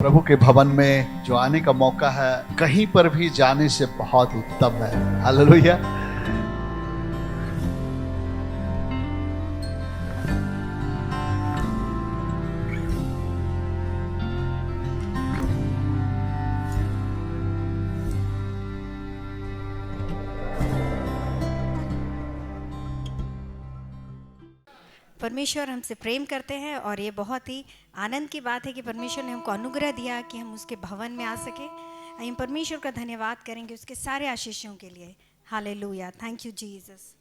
प्रभु के भवन में जो आने का मौका है, कहीं पर भी जाने से बहुत उत्तम है। हालेलुया। परमेश्वर हमसे प्रेम करते हैं और ये बहुत ही आनंद की बात है कि परमेश्वर ने हमको अनुग्रह दिया कि हम उसके भवन में आ सके। हम परमेश्वर का धन्यवाद करेंगे उसके सारे आशीषों के लिए। Hallelujah, thank you Jesus.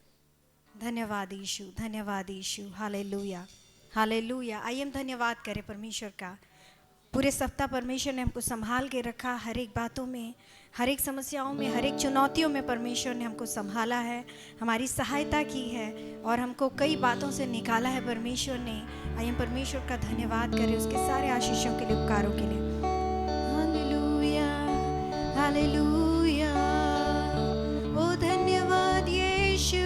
धन्यवाद यीशु, धन्यवाद यीशु। Hallelujah, hallelujah. आइए हम धन्यवाद करें परमेश्वर का। पूरे सप्ताह परमेश्वर ने हमको संभाल के रखा, हर एक बातों में, हर एक समस्याओं में, हर एक चुनौतियों में परमेश्वर ने हमको संभाला है, हमारी सहायता की है और हमको कई बातों से निकाला है परमेश्वर ने। आइए परमेश्वर का धन्यवाद करें उसके सारे आशीषों के लिए, उपकारों के लिए। Hallelujah, hallelujah. ओ धन्यवाद यीशु।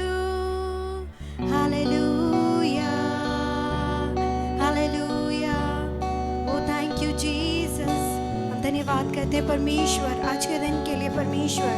Hallelujah, hallelujah. ओ थैंक यू जीसस। हम धन्यवाद करते हैं परमेश्वर आज के दिन के लिए। परमेश्वर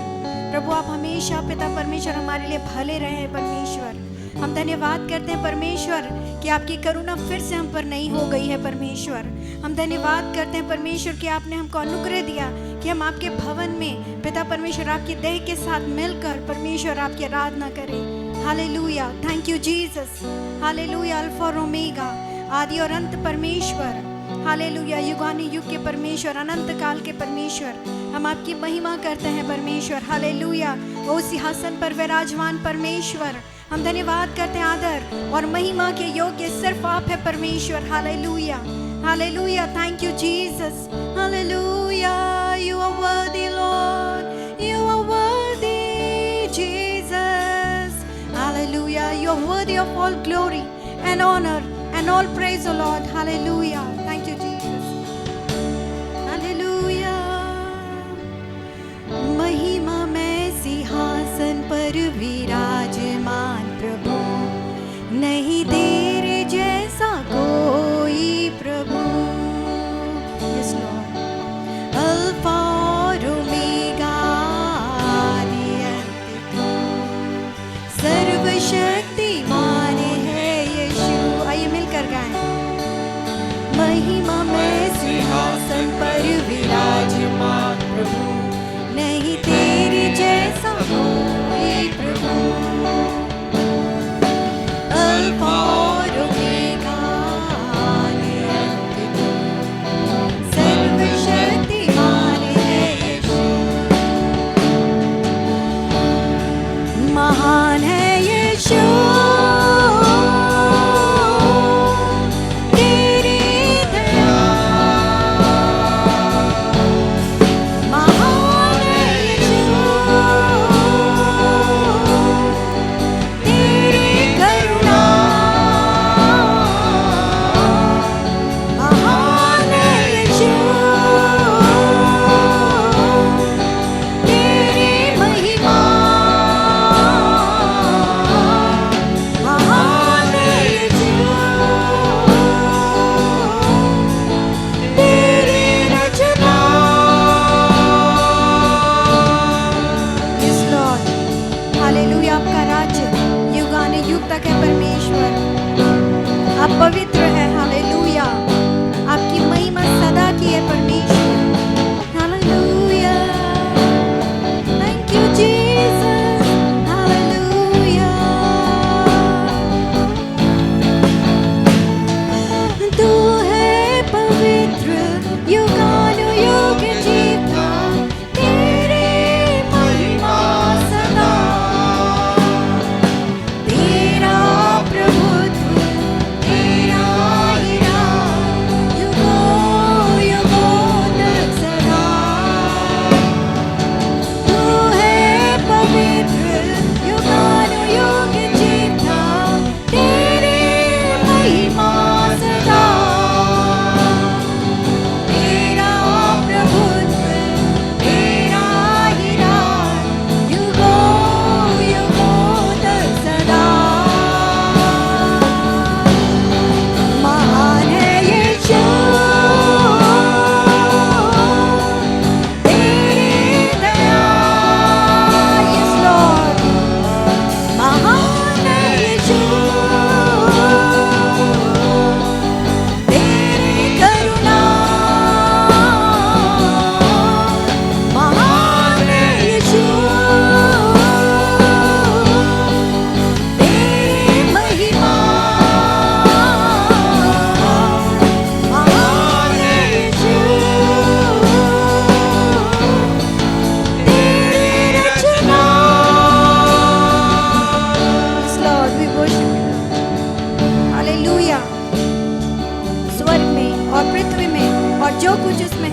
प्रभु, आप हमेशा पिता परमेश्वर हमारे लिए भले रहे। परमेश्वर हम धन्यवाद करते हैं परमेश्वर कि आपकी करुणा फिर से हम पर नहीं हो गई है। परमेश्वर हम धन्यवाद करते हैं परमेश्वर कि आपने हमको अनुग्रह दिया कि हम आपके भवन में पिता परमेश्वर आपकी देह के साथ मिलकर परमेश्वर आपकी आराधना करें। Hallelujah, thank you Jesus. Hallelujah, alpha और ओमेगा, आदि और अंत परमेश्वर। हालेलुया, युगानी युग के परमेश्वर, अनंत काल के परमेश्वर, हम आपकी महिमा करते हैं परमेश्वर। हालेलुया, ओ सिंहासन पर विराजमान परमेश्वर, हम धन्यवाद करते हैं। आदर और महिमा के योग्य सिर्फ आप है परमेश्वर। हालेलुया, हालेलुया, थैंक यू जीसस। हालेलुया, you are worthy Lord, you are worthy Jesus. हालेलुया, you are worthy of all glory and honour and all praise, O Lord. Hallelujah. Thank you, Jesus. Hallelujah. महिमा में सिंहासन पर विराजमान प्रभु, नहीं तेरे जैसा कोई प्रभु। Yes, Lord. अल्फा और ओमेगा, आदि अंत तू, सर्वशक्तिमान है यीशु। आइए मिलकर गाएं।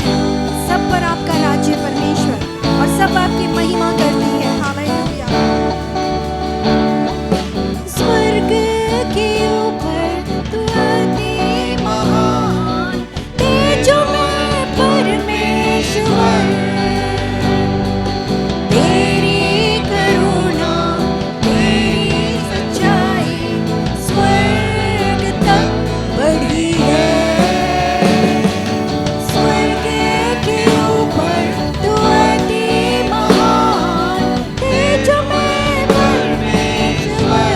हैं, सब पर आपका राज्य परमेश्वर, और सब आपकी महिमा करती है। हालेलुया। स्वर्ग के ऊपर तू अति महान, तेजों में परमेश्वर, तेरी करुणा तेरी सच्चाई स्वर्ग तक बढ़ी है। स्वर्ग के ऊपर तू अति महान, तेजों में परमेश्वर,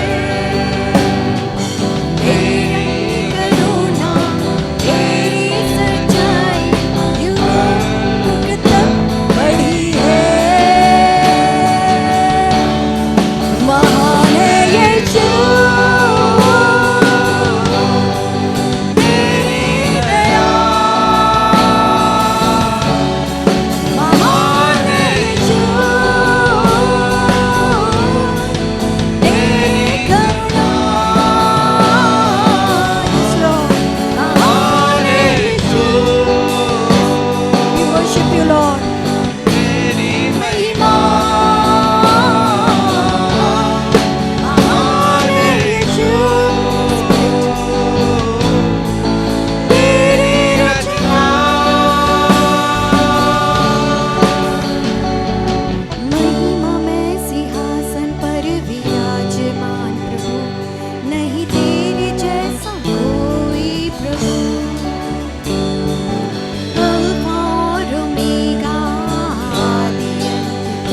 तेरी करुणा तेरी सच्चाई युग तक बढ़ी है। महान है यीशु, तेरी दया, महान है यीशु, तेरी करुणा, yes Lord, महान है यीशु, we worship you Lord, तेरी महिमा, महान है यीशु, तेरी रचना, महिमा में सिंहासन पर विराजमान प्रभु, नहीं तेरे जैसा कोई प्रभु। अल्फा और ओमेगा, आदि अंत,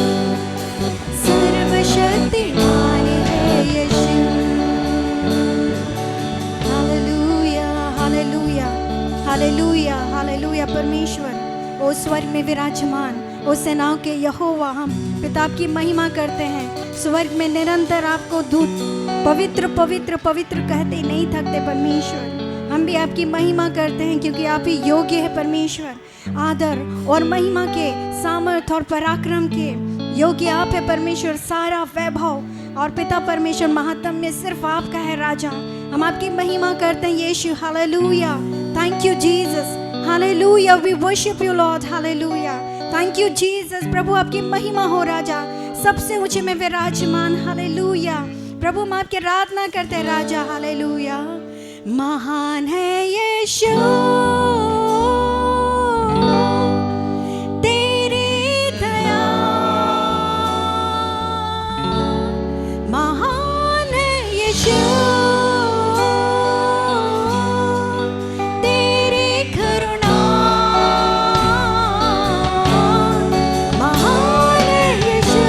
सर्वशक्तिमान है यीशु। Hallelujah, hallelujah, hallelujah, hallelujah. परमेश्वर ओ स्वर्ग में विराजमान, ओ सेनाओं के यहोवा, हम पिता की महिमा करते हैं। स्वर्ग में निरंतर आपको दूत पवित्र पवित्र पवित्र कहते नहीं थकते परमेश्वर। हम भी आपकी महिमा करते हैं क्योंकि आप ही योग्य है परमेश्वर। आदर और महिमा के, सामर्थ और पराक्रम के योग्य आप है परमेश्वर। सारा वैभव और पिता परमेश्वर महात्म्य सिर्फ आपका है राजा। हम आपकी महिमा करते हैं यीशु। Hallelujah, thank you Jesus. Hallelujah, we worship you Lord. Hallelujah, thank you Jesus. प्रभु आपकी महिमा हो राजा, सबसे ऊंचे में विराजमान। हालेलुया प्रभु, हम आपकी आराधना करते हैं राजा। हालेलुया, महान है यीशु, तेरी दया, महान है यीशु, तेरी करुणा, महान है यीशु,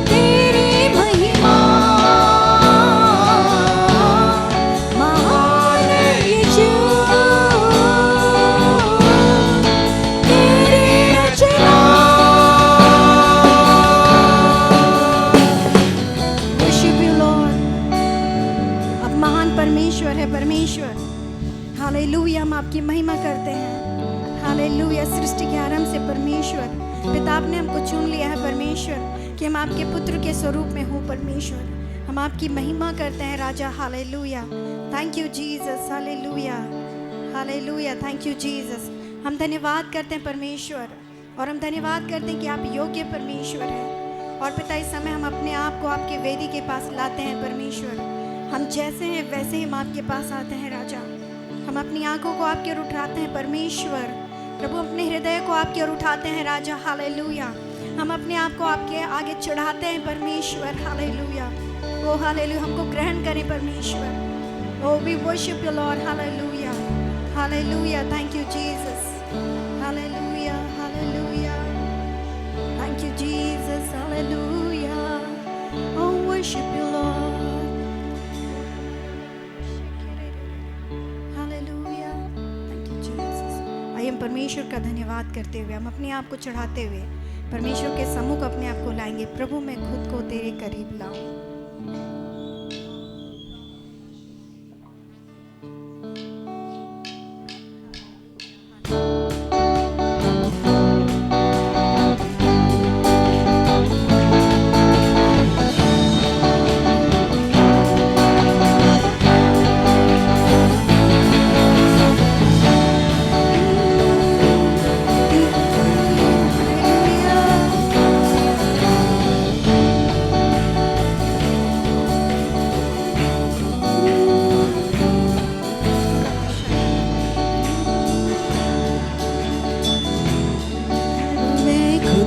तेरी महिमा, महान है यीशु, तेरी रचना। Worship you Lord, आप महान परमेश्वर है परमेश्वर। हालेलुया, हम आपकी महिमा करते हैं। हालेलुया, सृष्टि के आरंभ से परमेश्वर पिता ने हमको चुन लिया है परमेश्वर कि हम आपके पुत्र के स्वरूप में हो परमेश्वर। हम आपकी महिमा करते हैं राजा। Hallelujah, thank you Jesus. Hallelujah, hallelujah, thank you Jesus. हम धन्यवाद करते हैं परमेश्वर, और हम धन्यवाद करते हैं कि आप योग्य परमेश्वर हैं। और पिता, इस समय हम अपने आप को आपके वेदी के पास लाते हैं परमेश्वर। हम जैसे हैं वैसे ही हम आपके पास आते हैं राजा। हम अपनी आंखों को आपकी ओर उठाते हैं परमेश्वर। प्रभु, अपने हृदय को आपकी ओर उठाते हैं राजा। हालेलुया, हम अपने आप को आपके आगे चढ़ाते हैं परमेश्वर। हालेलुया, ओ हालेलुया, हमको ग्रहण करें परमेश्वर। O we worship you Lord. हालेलुया, hallelujah, thank you Jesus. Hallelujah, hallelujah, thank you Jesus. हालेलुया, O worship you Lord. Hallelujah, thank you Jesus. आइए हम परमेश्वर का धन्यवाद करते हुए, हम अपने आप को चढ़ाते हुए परमेश्वर के सम्मुख अपने आप को लाएंगे। प्रभु, मैं खुद को तेरे करीब लाऊं।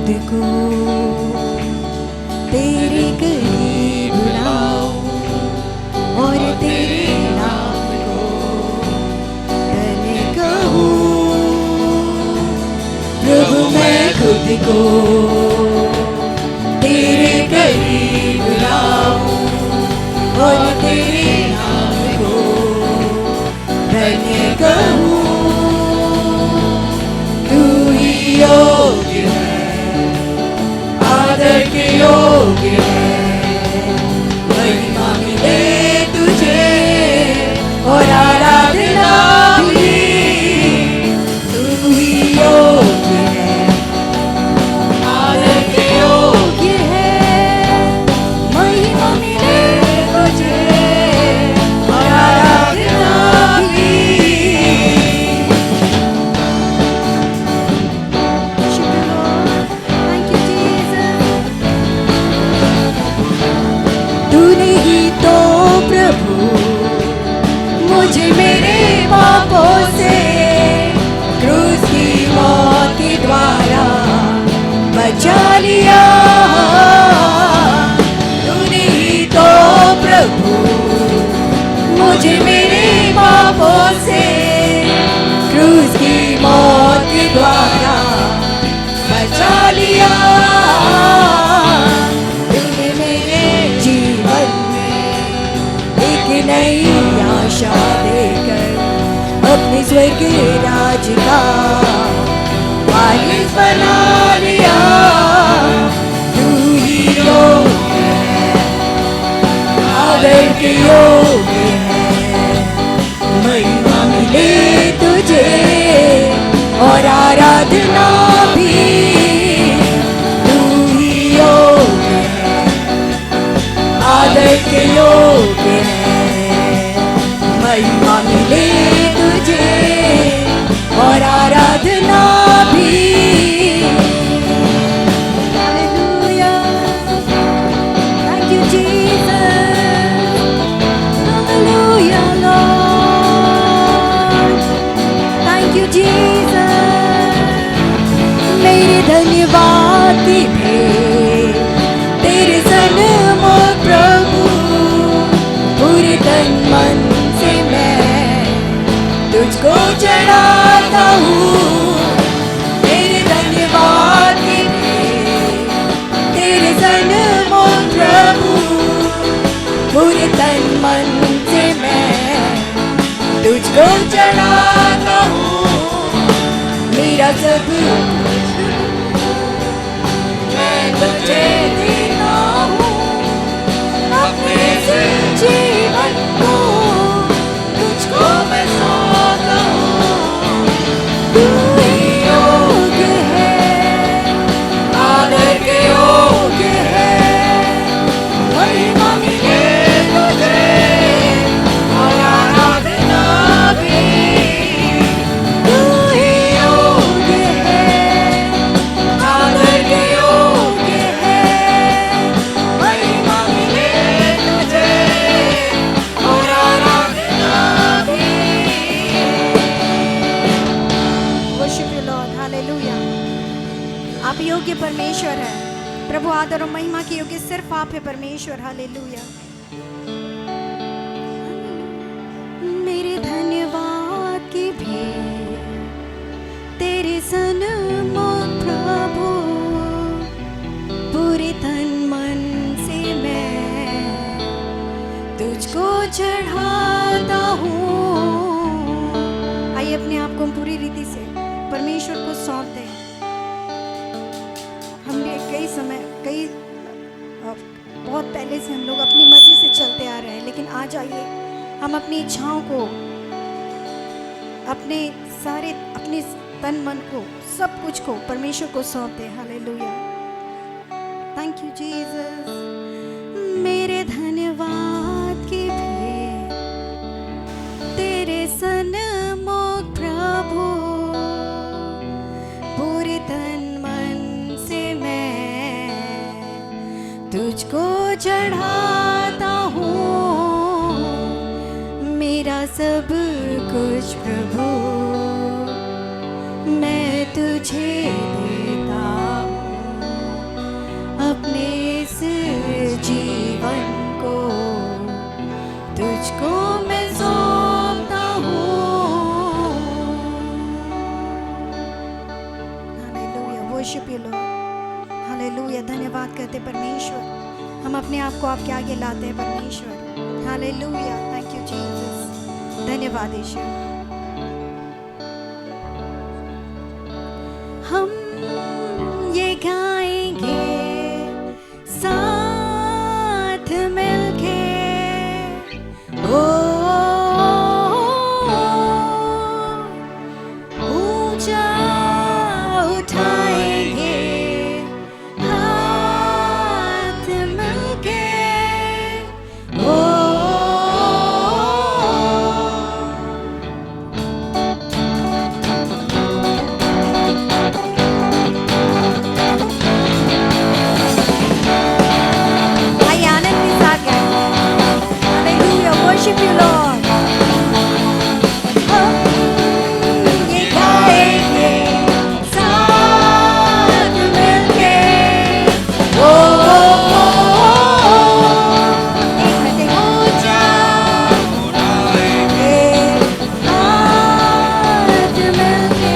खुद को तेरे करीब लाऊं और तेरे नाम को धन्य कहूं। प्रभु मैं खुद को तेरे करीब लाऊं और तेरे नाम को धन्य कहूं। तू ही योग्य है, आदर के योग्य है, महिमा मिले तुझे और आराधना भी। तू ही योग्य है, आदर के योग्य है, महिमा मिले तुझे और आराधना भी। तूने ही तो प्रभु मुझे मेरे पापों से क्रूस की मौत के द्वारा बचा लिया। तूने ही तो प्रभु मुझे मेरे पापों से क्रूस की मौत के द्वारा बचा लिया। तूने मेरे जीवन में एक नई आशा देकर अपने स्वर्ग राज का वारिस बना लिया। तू ही योग्य है, आदर के योग्य है, महिमा मिले तुझे और आराधना भी। तू ही योग्य है, आदर के योग्य है, महिमा मिले तुझे और आराधना भी। Hallelujah. Thank you, Jesus. Hallelujah, Lord. Thank you, Jesus. मेरे धन्यवाद की भेंट तेरे सन्मुख प्रभु, पूरे तन मन से मैं तुझको चढ़ाता हूँ। तेरे धन्यवाद की भेंट तेरे सन्मुख प्रभु, पूरे तन मन से मैं तुझको चढ़ाता हूँ। मेरा सब कुछ मैं तुझे देता हूँ, अपने से जीवन को तुझको मैं सौंपता हूँ। तू ही योग्य है, आदर के योग्य है, महिमा मिले तुझे और आराधना भी। तू ही योग्य है, आदर के योग्य है, महिमा मिले तुझे और आराधना भी। Worship you, Lord. Hallelujah. आप योग्य परमेश्वर है प्रभु, आदर और महिमा के योग्य सिर्फ आप है परमेश्वर। हालेलुया। मेरे धन्यवाद की भेंट तेरे सन्मुख प्रभु, पूरे तन मन से मैं तुझको चढ़ाता हूँ। आइए अपने आप को हम पूरी रीति से परमेश्वर को सौंप दें। हमने बहुत पहले से हम लोग अपनी मर्जी से चलते आ रहे हैं, लेकिन आज आइए हम अपनी इच्छाओं को, अपने तन मन को, सब कुछ को परमेश्वर को सौंप दें। हालेलुया। Thank you Jesus. मेरे धन्यवाद की भेंट तेरे सन्मुख प्रभु, पूरे तन मन से मैं तुझको चढ़ाता हूँ। मेरा सब कुछ प्रभु मैं तुझे देता हूँ, वर्शिप यू लॉर्ड। हालेलुया, धन्यवाद करते परमेश्वर। हम अपने आप को आपके आगे लाते हैं परमेश्वर। Hallelujah, thank you Jesus. धन्यवाद यीशु। हम ये गाएंगे साथ मिलके, ओ ऊंचा उठाएंगे हाथ मिलके, ओ आइए आनंद के साथ गाएं। Hallelujah, worship you Lord. हम ये गाएंगे साथ मिलके, ओ एक मिनट, ऊंचा उठाएंगे हाथ मिलके।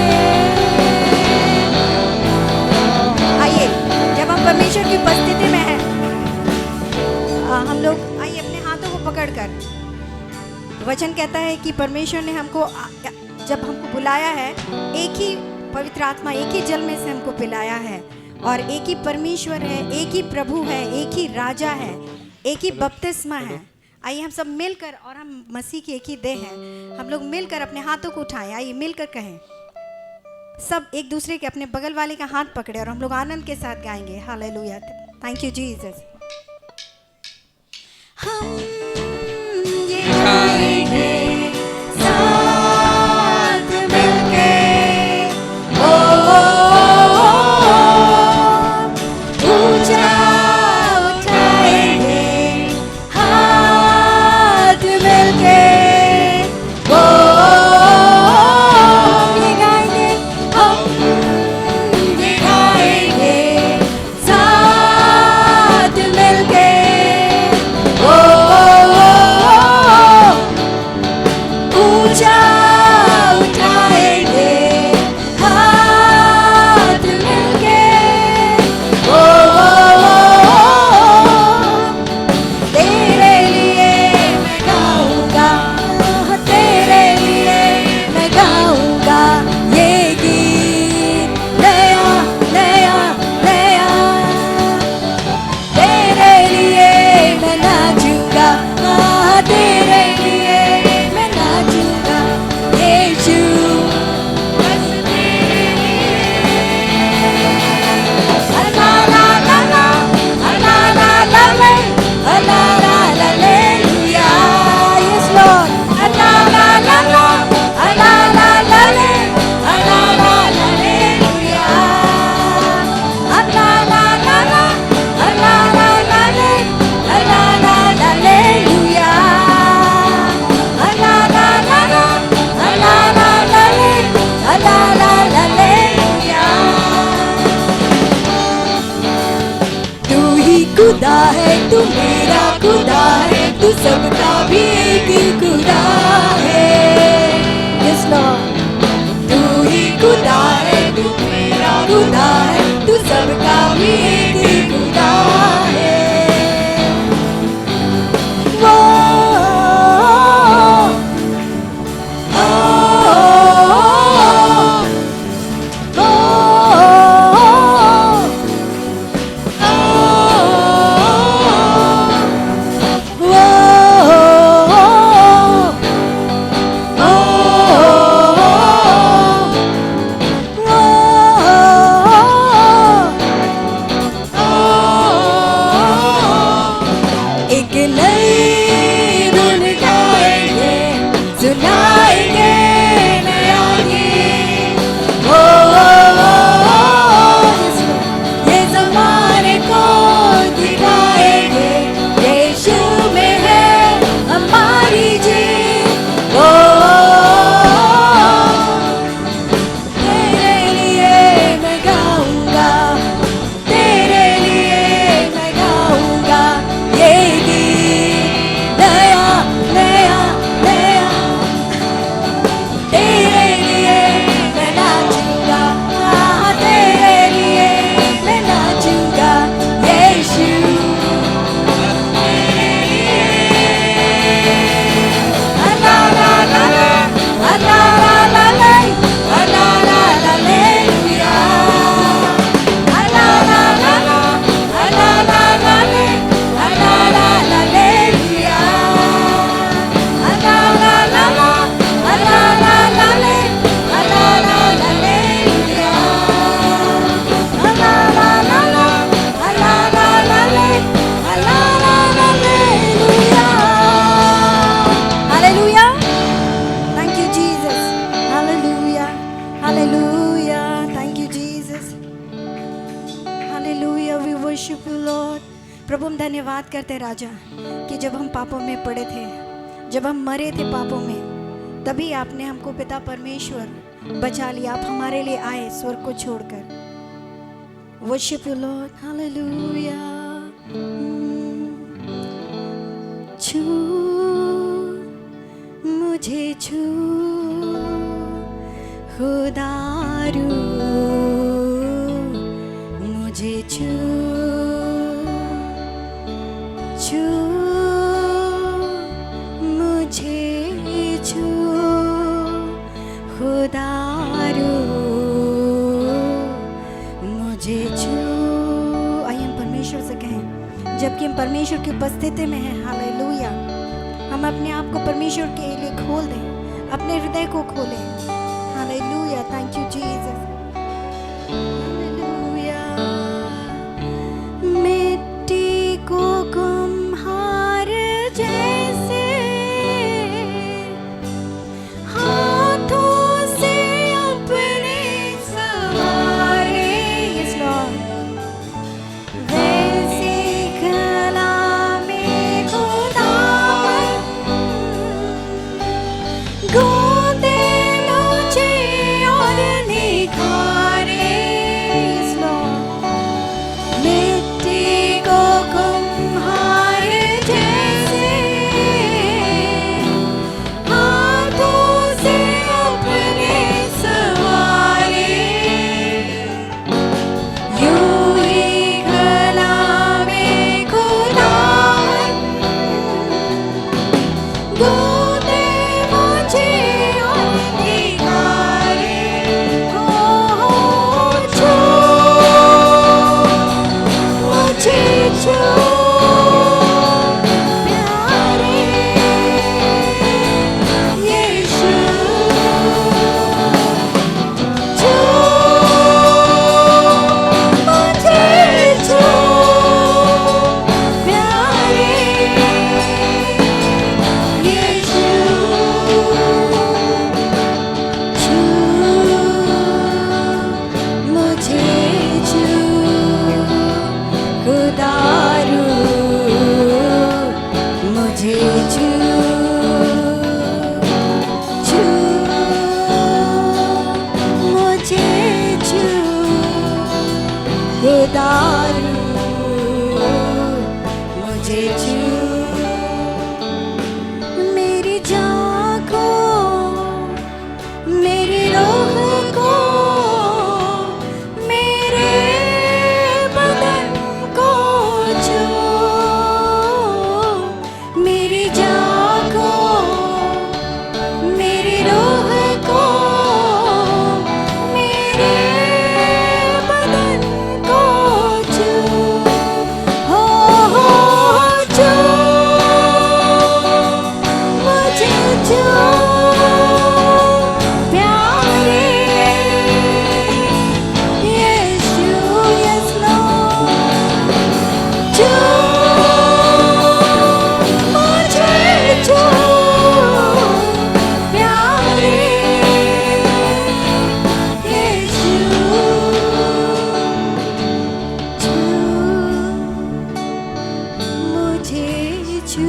आइए, जब हम परमेश्वर की उपस्थिति में हैं, हम लोग आइए अपने हाथों को पकड़कर, वचन कहता है कि परमेश्वर ने हमको जब हमको बुलाया है, एक ही पवित्र आत्मा, एक ही जल में से हमको पिलाया है, और एक ही परमेश्वर है, एक ही प्रभु है, एक ही राजा है, एक ही बपतिस्मा है। आइए हम सब मिलकर, और हम मसीह की एक ही देह है, हम लोग मिलकर अपने हाथों को उठाएं। आइए मिलकर कहें, सब एक दूसरे के, अपने बगल वाले का हाथ पकड़े, और हम लोग आनंद के साथ गाएंगे। Hallelujah, thank you Jesus. हम ये गाएंगे साथ मिलके, ओ ऊंचा उठाएंगे हाथ मिलके, ओ ये गाएंगे, हम ये गाएंगे साथ मिलके, ऊंचा उठाएंगे हाथ मिलके, ओ तेरे लिए मैं गाऊंगा, तेरे लिए मैं गाऊंगा ये गीत नया नया नया, तेरे लिए मैं नाचूंगा, तेरे लिए मैं नाचूंगा यीशु, बस तेरे लिए। ला ला ला ला, ला ला ला ले, ला ला ला लेलुया, यस लॉर्ड। ला ला ला ला, ला ला ला ले, ला ला ला लेलुया, ला ला ला ला, ला ला ला ले, ला ला ला लेलुया, ला ला ला ला, ला ला ला ले, ला ला ला लेलुया। तू ही खुदा है, तू मेरा खुदा है, तू सबका भी एक ही खुदा है, यस लॉर्ड। तू ही खुदा है, तू मेरा खुदा है, तू सबका भी एक ही खुदा है, वो वो Hallelujah. Thank you, Jesus. Hallelujah. We worship you, Lord. प्रभु हम धन्यवाद करते हैं राजा कि जब हम पापों में पड़े थे, जब हम मरे थे पापों में, तभी आपने हमको पिता परमेश्वर बचा लिया। आप हमारे लिए आए स्वर्ग को छोड़कर। Worship you, Lord. Hallelujah. छू मुझे छू खुदारू मुझे छू छू मुझे छू खुदारू मुझे छू। आइए हम परमेश्वर से कहें जबकि हम परमेश्वर की उपस्थिति में हैं। हालेलुया। हम अपने आप को परमेश्वर के लिए खोल दें, अपने हृदय को खोलें। Hallelujah. Thank you Jesus. Hallelujah. मिट्टी को कुम्हार जैसे हाथों से अपने सवारे, यस लॉर्ड, वैसे कलामे खुदावन गोदे मुझे और निखारे, यस लॉर्ड। मिट्टी को कुम्हार जैसे हाथों से अपने सवारे, यूं ही कलामे खुदावन गोदे मुझे और निखारे। हो छू मुझे छू प्यारे यीशु, छू मुझे छू प्यारे यीशु, छू मुझे छू खुदारू मुझे छू छू मुझे छू खुदारू मुझे छू। मेरी जान को मेरी रूह को मेरे बदन को छू, मेरी जान को मेरी रूह को मेरे बदन को छू। हो छू मुझे छू प्यारे यीशु, यस लॉर्ड, छू मुझे छू प्यारे यीशु, छू मुझे छू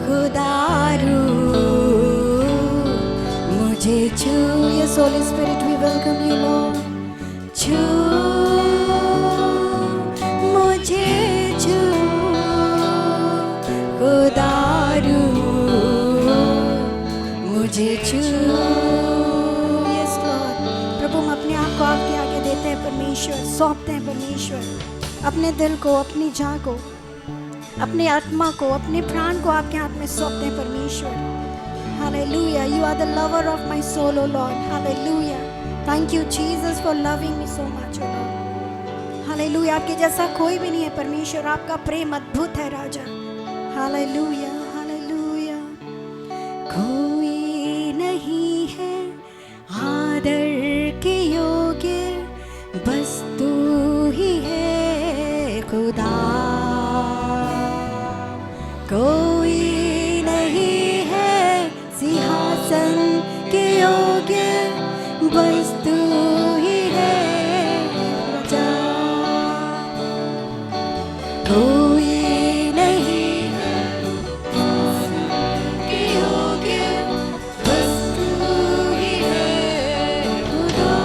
खुदारू मुझे छू। Yes Holy Spirit we welcome you Lord. छू मुझे छू खुदारू मुझे छू। Yes Lord. प्रभु हम अपने आप को आपके आगे देते हैं परमेश्वर, सौंपते हैं परमेश्वर, अपने दिल को, अपनी जान को, अपने आत्मा को, अपने प्राण को आपके हाथ में सौंपते हैं परमेश्वर। Hallelujah. You are the lover of my soul, oh Lord. Hallelujah. Thank you, Jesus, for loving me so much, oh Lord. Hallelujah. आपके जैसा कोई भी नहीं है परमेश्वर, आपका प्रेम अद्भुत है राजा। Hallelujah. Hallelujah. कोई नहीं है आदर के योग्य, बस तू ही है खुदा। कोई नहीं है सिंहासन के योग्य, योग्य बस तू ही है राजा, कोई नहीं के योग्य बस तू ही है खुदा,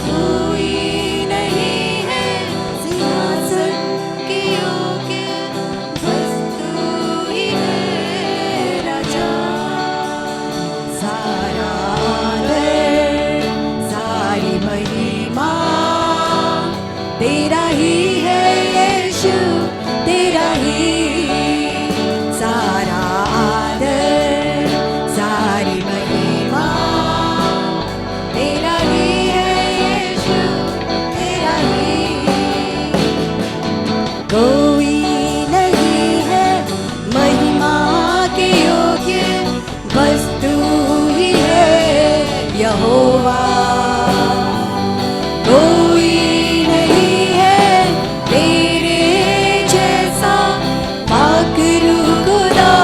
कोई नहीं है सिंहासन के योग्य बस तू ही है राजा, सारा आदर सारी महिमा तेरा ही है यीशु, तेरा ही सारा आदर सारी महिमा तेरा ही है यीशु, तेरा ही, कोई नहीं है महिमा के योग्य बस तू ही है यहोवा, कोई नहीं है तेरे जैसा पाकरू खुदा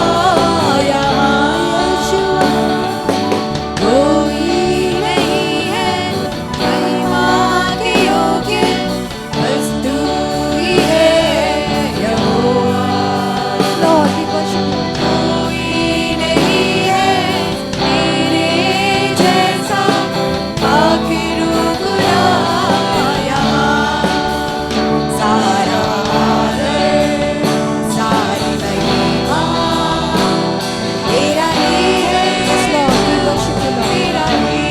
यहोवा, कोई नहीं है महिमा के योग्य बस तू ही है यहोवा, Lord we worship you, कोई नहीं है तेरे जैसा पाकरू खुदा सारा आदर सारी महिमा तेरा ही है, yes Lord we worship you Lord, तेरा ही,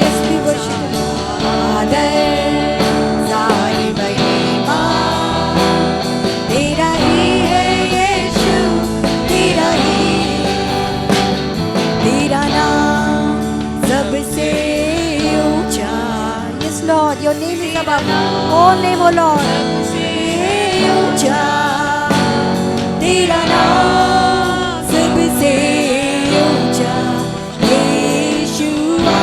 yes we worship you Lord, आदर सारी महिमा तेरा ही है यीशु, तेरा ही, तेरा नाम सबसे ऊंचा, yes Lord your name is above all name oh Lord, सबसे ऊंचा तेरा नाम सबसे ऊंचा यीशुआ,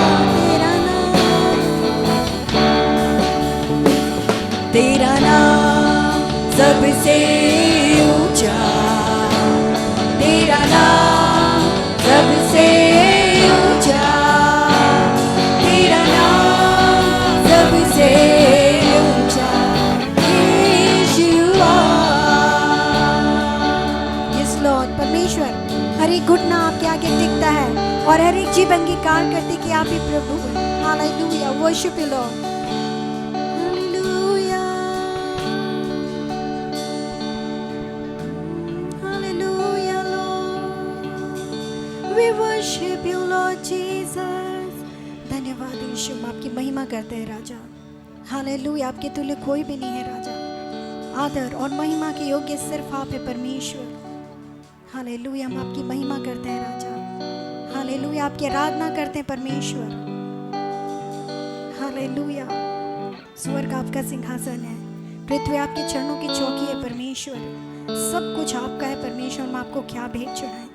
तेरा नाम सबसे ऊंचा, तेरा नाम सबसे ऊंचा, तेरा नाम सबसे ऊंचा यीशुआ, यस लॉर्ड परमेश्वर हर एक घुटना आपके आगे टिकता है और हर एक जीव अंगीकार करते कि आप ही प्रभु हैं, हालेलुया, वर्शिप यू लॉर्ड, हालेलुया Lord, we worship you Lord Jesus, धन्यवाद यीशु, हम आपकी महिमा करते हैं राजा, हालेलुया, आपके तुल्य कोई भी नहीं है राजा, आदर और महिमा के योग्य सिर्फ आप है परमेश्वर, हालेलुया, हम आपकी महिमा करते हैं राजा, हालेलुया, आपकी आराधना करते हैं परमेश्वर, हालेलुया, स्वर्ग आपका सिंहासन है, पृथ्वी आपके चरणों की चौकी है परमेश्वर, सब कुछ आपका है परमेश्वर, हम आपको क्या भेंट चढ़ाएं,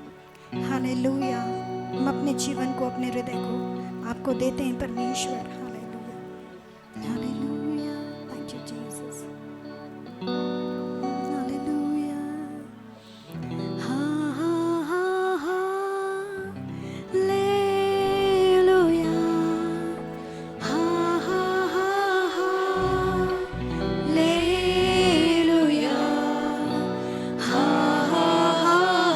हालेलुया, हम अपने जीवन को अपने हृदय को आपको देते हैं परमेश्वर, हालेलुया, hallelujah, thank you Jesus, hallelujah, हाँ हाँ हाँ हालेलुया, हाँ हाँ हाँ हालेलुया, हाँ हाँ हाँ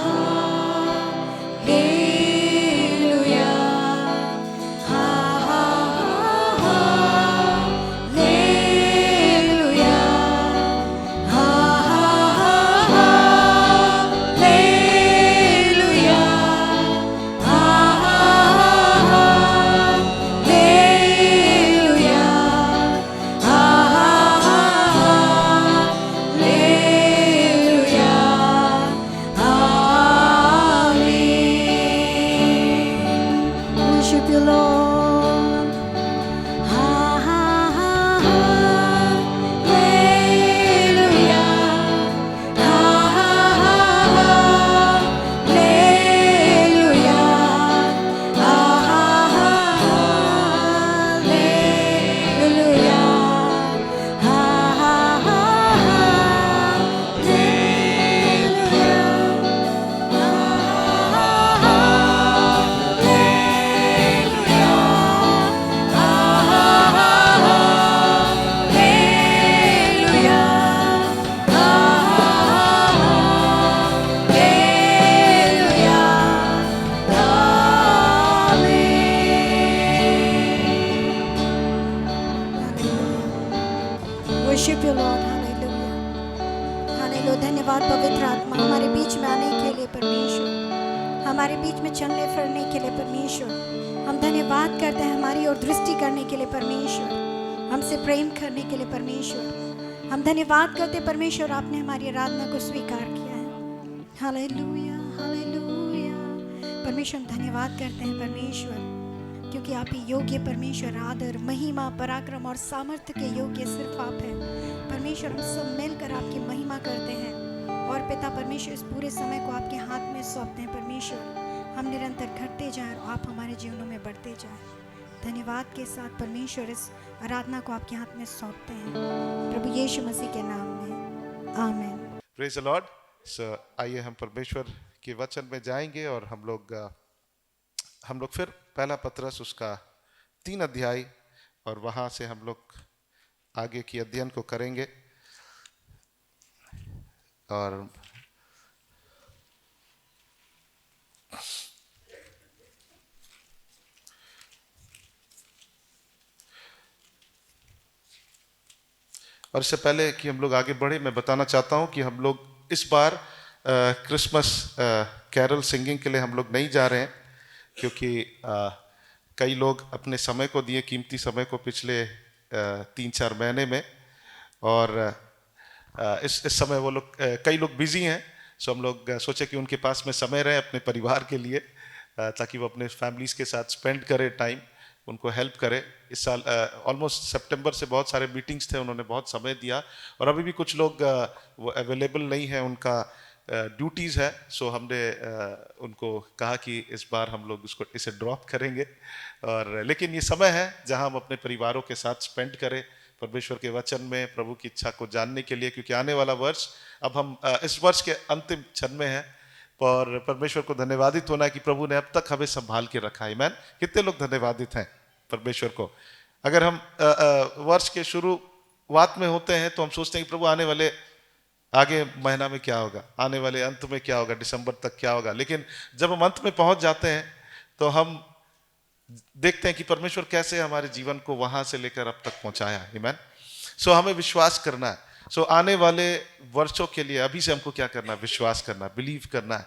हालेलुया, हाँ हाँ हालेलुया, हाँ हमारे बीच में चलने फिरने के लिए परमेश्वर। हम धन्यवाद करते हैं हमारी ओर दृष्टि करने के लिए परमेश्वर, हमसे प्रेम करने के लिए परमेश्वर। हम धन्यवाद करते हैं परमेश्वर, आपने हमारी आराधना को स्वीकार किया है। Hallelujah, hallelujah. परमेश्वर हम धन्यवाद करते हैं परमेश्वर, क्योंकि आप ही योग्य परमेश्वर, आदर महिमा पराक्रम और सामर्थ्य के योग्य सिर्फ आप हैं परमेश्वर। हम सब मिलकर आपकी महिमा करते हैं और पिता परमेश्वर इस पूरे समय को आपके हाथ में सौंपते हैं परमेश्वर। हम निरंतर घटते जाएं और आप हमारे जीवनों में बढ़ते जाएं। धन्यवाद के साथ परमेश्वर इस आराधना को आपके हाथ में सौंपते हैं प्रभु यीशु मसीह के नाम में, आमीन। Praise the Lord. सो आइए हम परमेश्वर के वचन में जाएंगे और हम लोग फिर पहला पत्रस उसका 3 अध्याय और वहाँ से हम लोग आगे की अध्ययन को करेंगे। और इससे पहले कि हम लोग आगे बढ़े, मैं बताना चाहता हूं कि हम लोग इस बार क्रिसमस कैरल सिंगिंग के लिए हम लोग नहीं जा रहे हैं, क्योंकि कई लोग अपने समय को दिए, कीमती समय को पिछले 3-4 महीने में, और इस समय वो लोग कई लोग बिजी हैं। सो हम लोग सोचे कि उनके पास में समय रहे अपने परिवार के लिए, ताकि वो अपने फैमिलीज के साथ स्पेंड करे टाइम, उनको हेल्प करे। इस साल ऑलमोस्ट सितंबर से बहुत सारे मीटिंग्स थे, उन्होंने बहुत समय दिया, और अभी भी कुछ लोग वो अवेलेबल नहीं है, उनका ड्यूटीज़ है। सो हमने उनको कहा कि इस बार हम लोग इसे ड्रॉप करेंगे, और लेकिन ये समय है जहां हम अपने परिवारों के साथ स्पेंड करें परमेश्वर के वचन में, प्रभु की इच्छा को जानने के लिए, क्योंकि आने वाला वर्ष, अब हम इस वर्ष के अंतिम क्षण में हैं, और परमेश्वर को धन्यवादित होना है कि प्रभु ने अब तक हमें संभाल के रखा है। आमीन। कितने लोग धन्यवादित हैं परमेश्वर को? अगर हम वर्ष के शुरुआत में होते हैं तो हम सोचते हैं कि प्रभु आने वाले आगे महीना में क्या होगा, आने वाले अंत में क्या होगा, दिसंबर तक क्या होगा। लेकिन जब हम अंत में पहुंच जाते हैं तो हम देखते हैं कि परमेश्वर कैसे हमारे जीवन को वहां से लेकर अब तक पहुंचाया। आमीन। सो हमें विश्वास करना है। सो आने वाले वर्षों के लिए अभी से हमको क्या करना है? विश्वास करना, बिलीव करना है,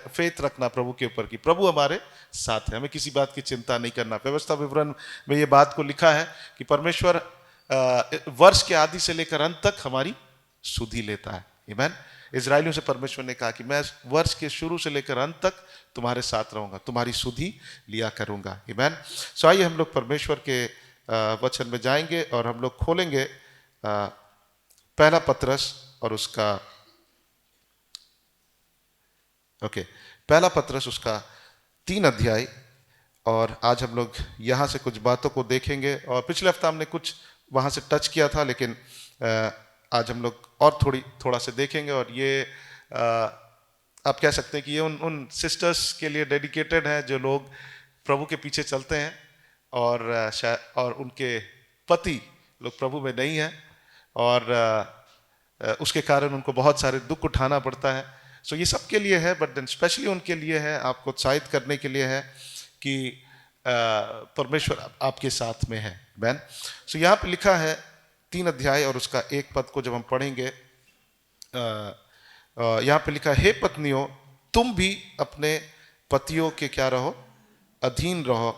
फेथ रखना प्रभु के ऊपर कि प्रभु हमारे साथ है, हमें किसी बात की चिंता नहीं करना। व्यवस्था विवरण में ये बात को लिखा है कि परमेश्वर वर्ष के आदि से लेकर अंत तक हमारी सुधि लेता है। आमीन। इजराइलियों से परमेश्वर ने कहा कि मैं वर्ष के शुरू से लेकर अंत तक तुम्हारे साथ रहूंगा, तुम्हारी सुधि लिया करूंगा। आमीन। सो आइए हम लोग परमेश्वर के वचन में जाएंगे और हम लोग खोलेंगे पहला पत्रस और उसका पहला पत्रस उसका 3 अध्याय, और आज हम लोग यहाँ से कुछ बातों को देखेंगे। और पिछले हफ्ता हमने कुछ वहाँ से टच किया था, लेकिन आज हम लोग और थोड़ा से देखेंगे। और ये आप कह सकते हैं कि ये उन सिस्टर्स के लिए डेडिकेटेड है जो लोग प्रभु के पीछे चलते हैं और उनके पति लोग प्रभु में नहीं है, और उसके कारण उनको बहुत सारे दुख उठाना पड़ता है। सो ये सबके लिए है, बट देन स्पेशली उनके लिए है, आपको उत्साहित करने के लिए है कि परमेश्वर आपके साथ में है। बैन। सो यहाँ पे लिखा है 3 अध्याय और उसका 1 पद को जब हम पढ़ेंगे, यहाँ पे लिखा है, हे पत्नियों, तुम भी अपने पतियों के क्या रहो? अधीन रहो,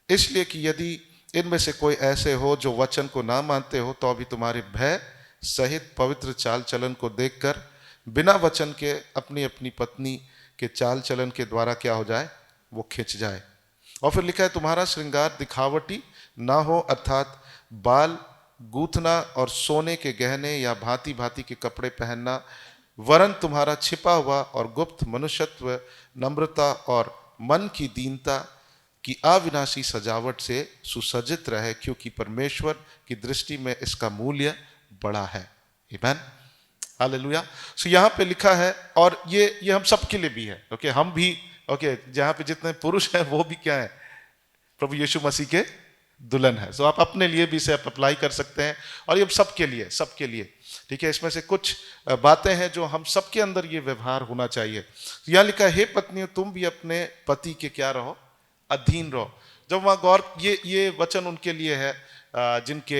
इसलिए कि यदि इनमें से कोई ऐसे हो जो वचन को ना मानते हो, तो अभी तुम्हारे भय सहित पवित्र चाल चलन को देखकर बिना वचन के अपनी अपनी पत्नी के चाल चलन के द्वारा क्या हो जाए? वो खिंच जाए। और फिर लिखा है, तुम्हारा श्रृंगार दिखावटी ना हो, अर्थात बाल गूंथना और सोने के गहने या भांति भांति के कपड़े पहनना, वरन तुम्हारा छिपा हुआ और गुप्त मनुष्यत्व नम्रता और मन की दीनता की अविनाशी सजावट से सुसज्जित रहे, क्योंकि परमेश्वर की दृष्टि में इसका मूल्य बड़ा है। आमीन। हालेलुया। सो यहाँ पे लिखा है, और ये हम सबके लिए भी है। ओके, हम भी, ओके, जहाँ पे जितने पुरुष हैं वो भी क्या है? प्रभु यीशु मसीह के दुल्हन है। सो आप अपने लिए भी इसे आप अप्लाई कर सकते हैं, और ये सबके लिए। ठीक है, इसमें से कुछ बातें हैं जो हम सबके अंदर ये व्यवहार होना चाहिए। यहाँ लिखा है, हे पत्नियों, तुम भी अपने पति के क्या रहो? अधीन रहो। जब वहाँ गौर, ये वचन उनके लिए है जिनके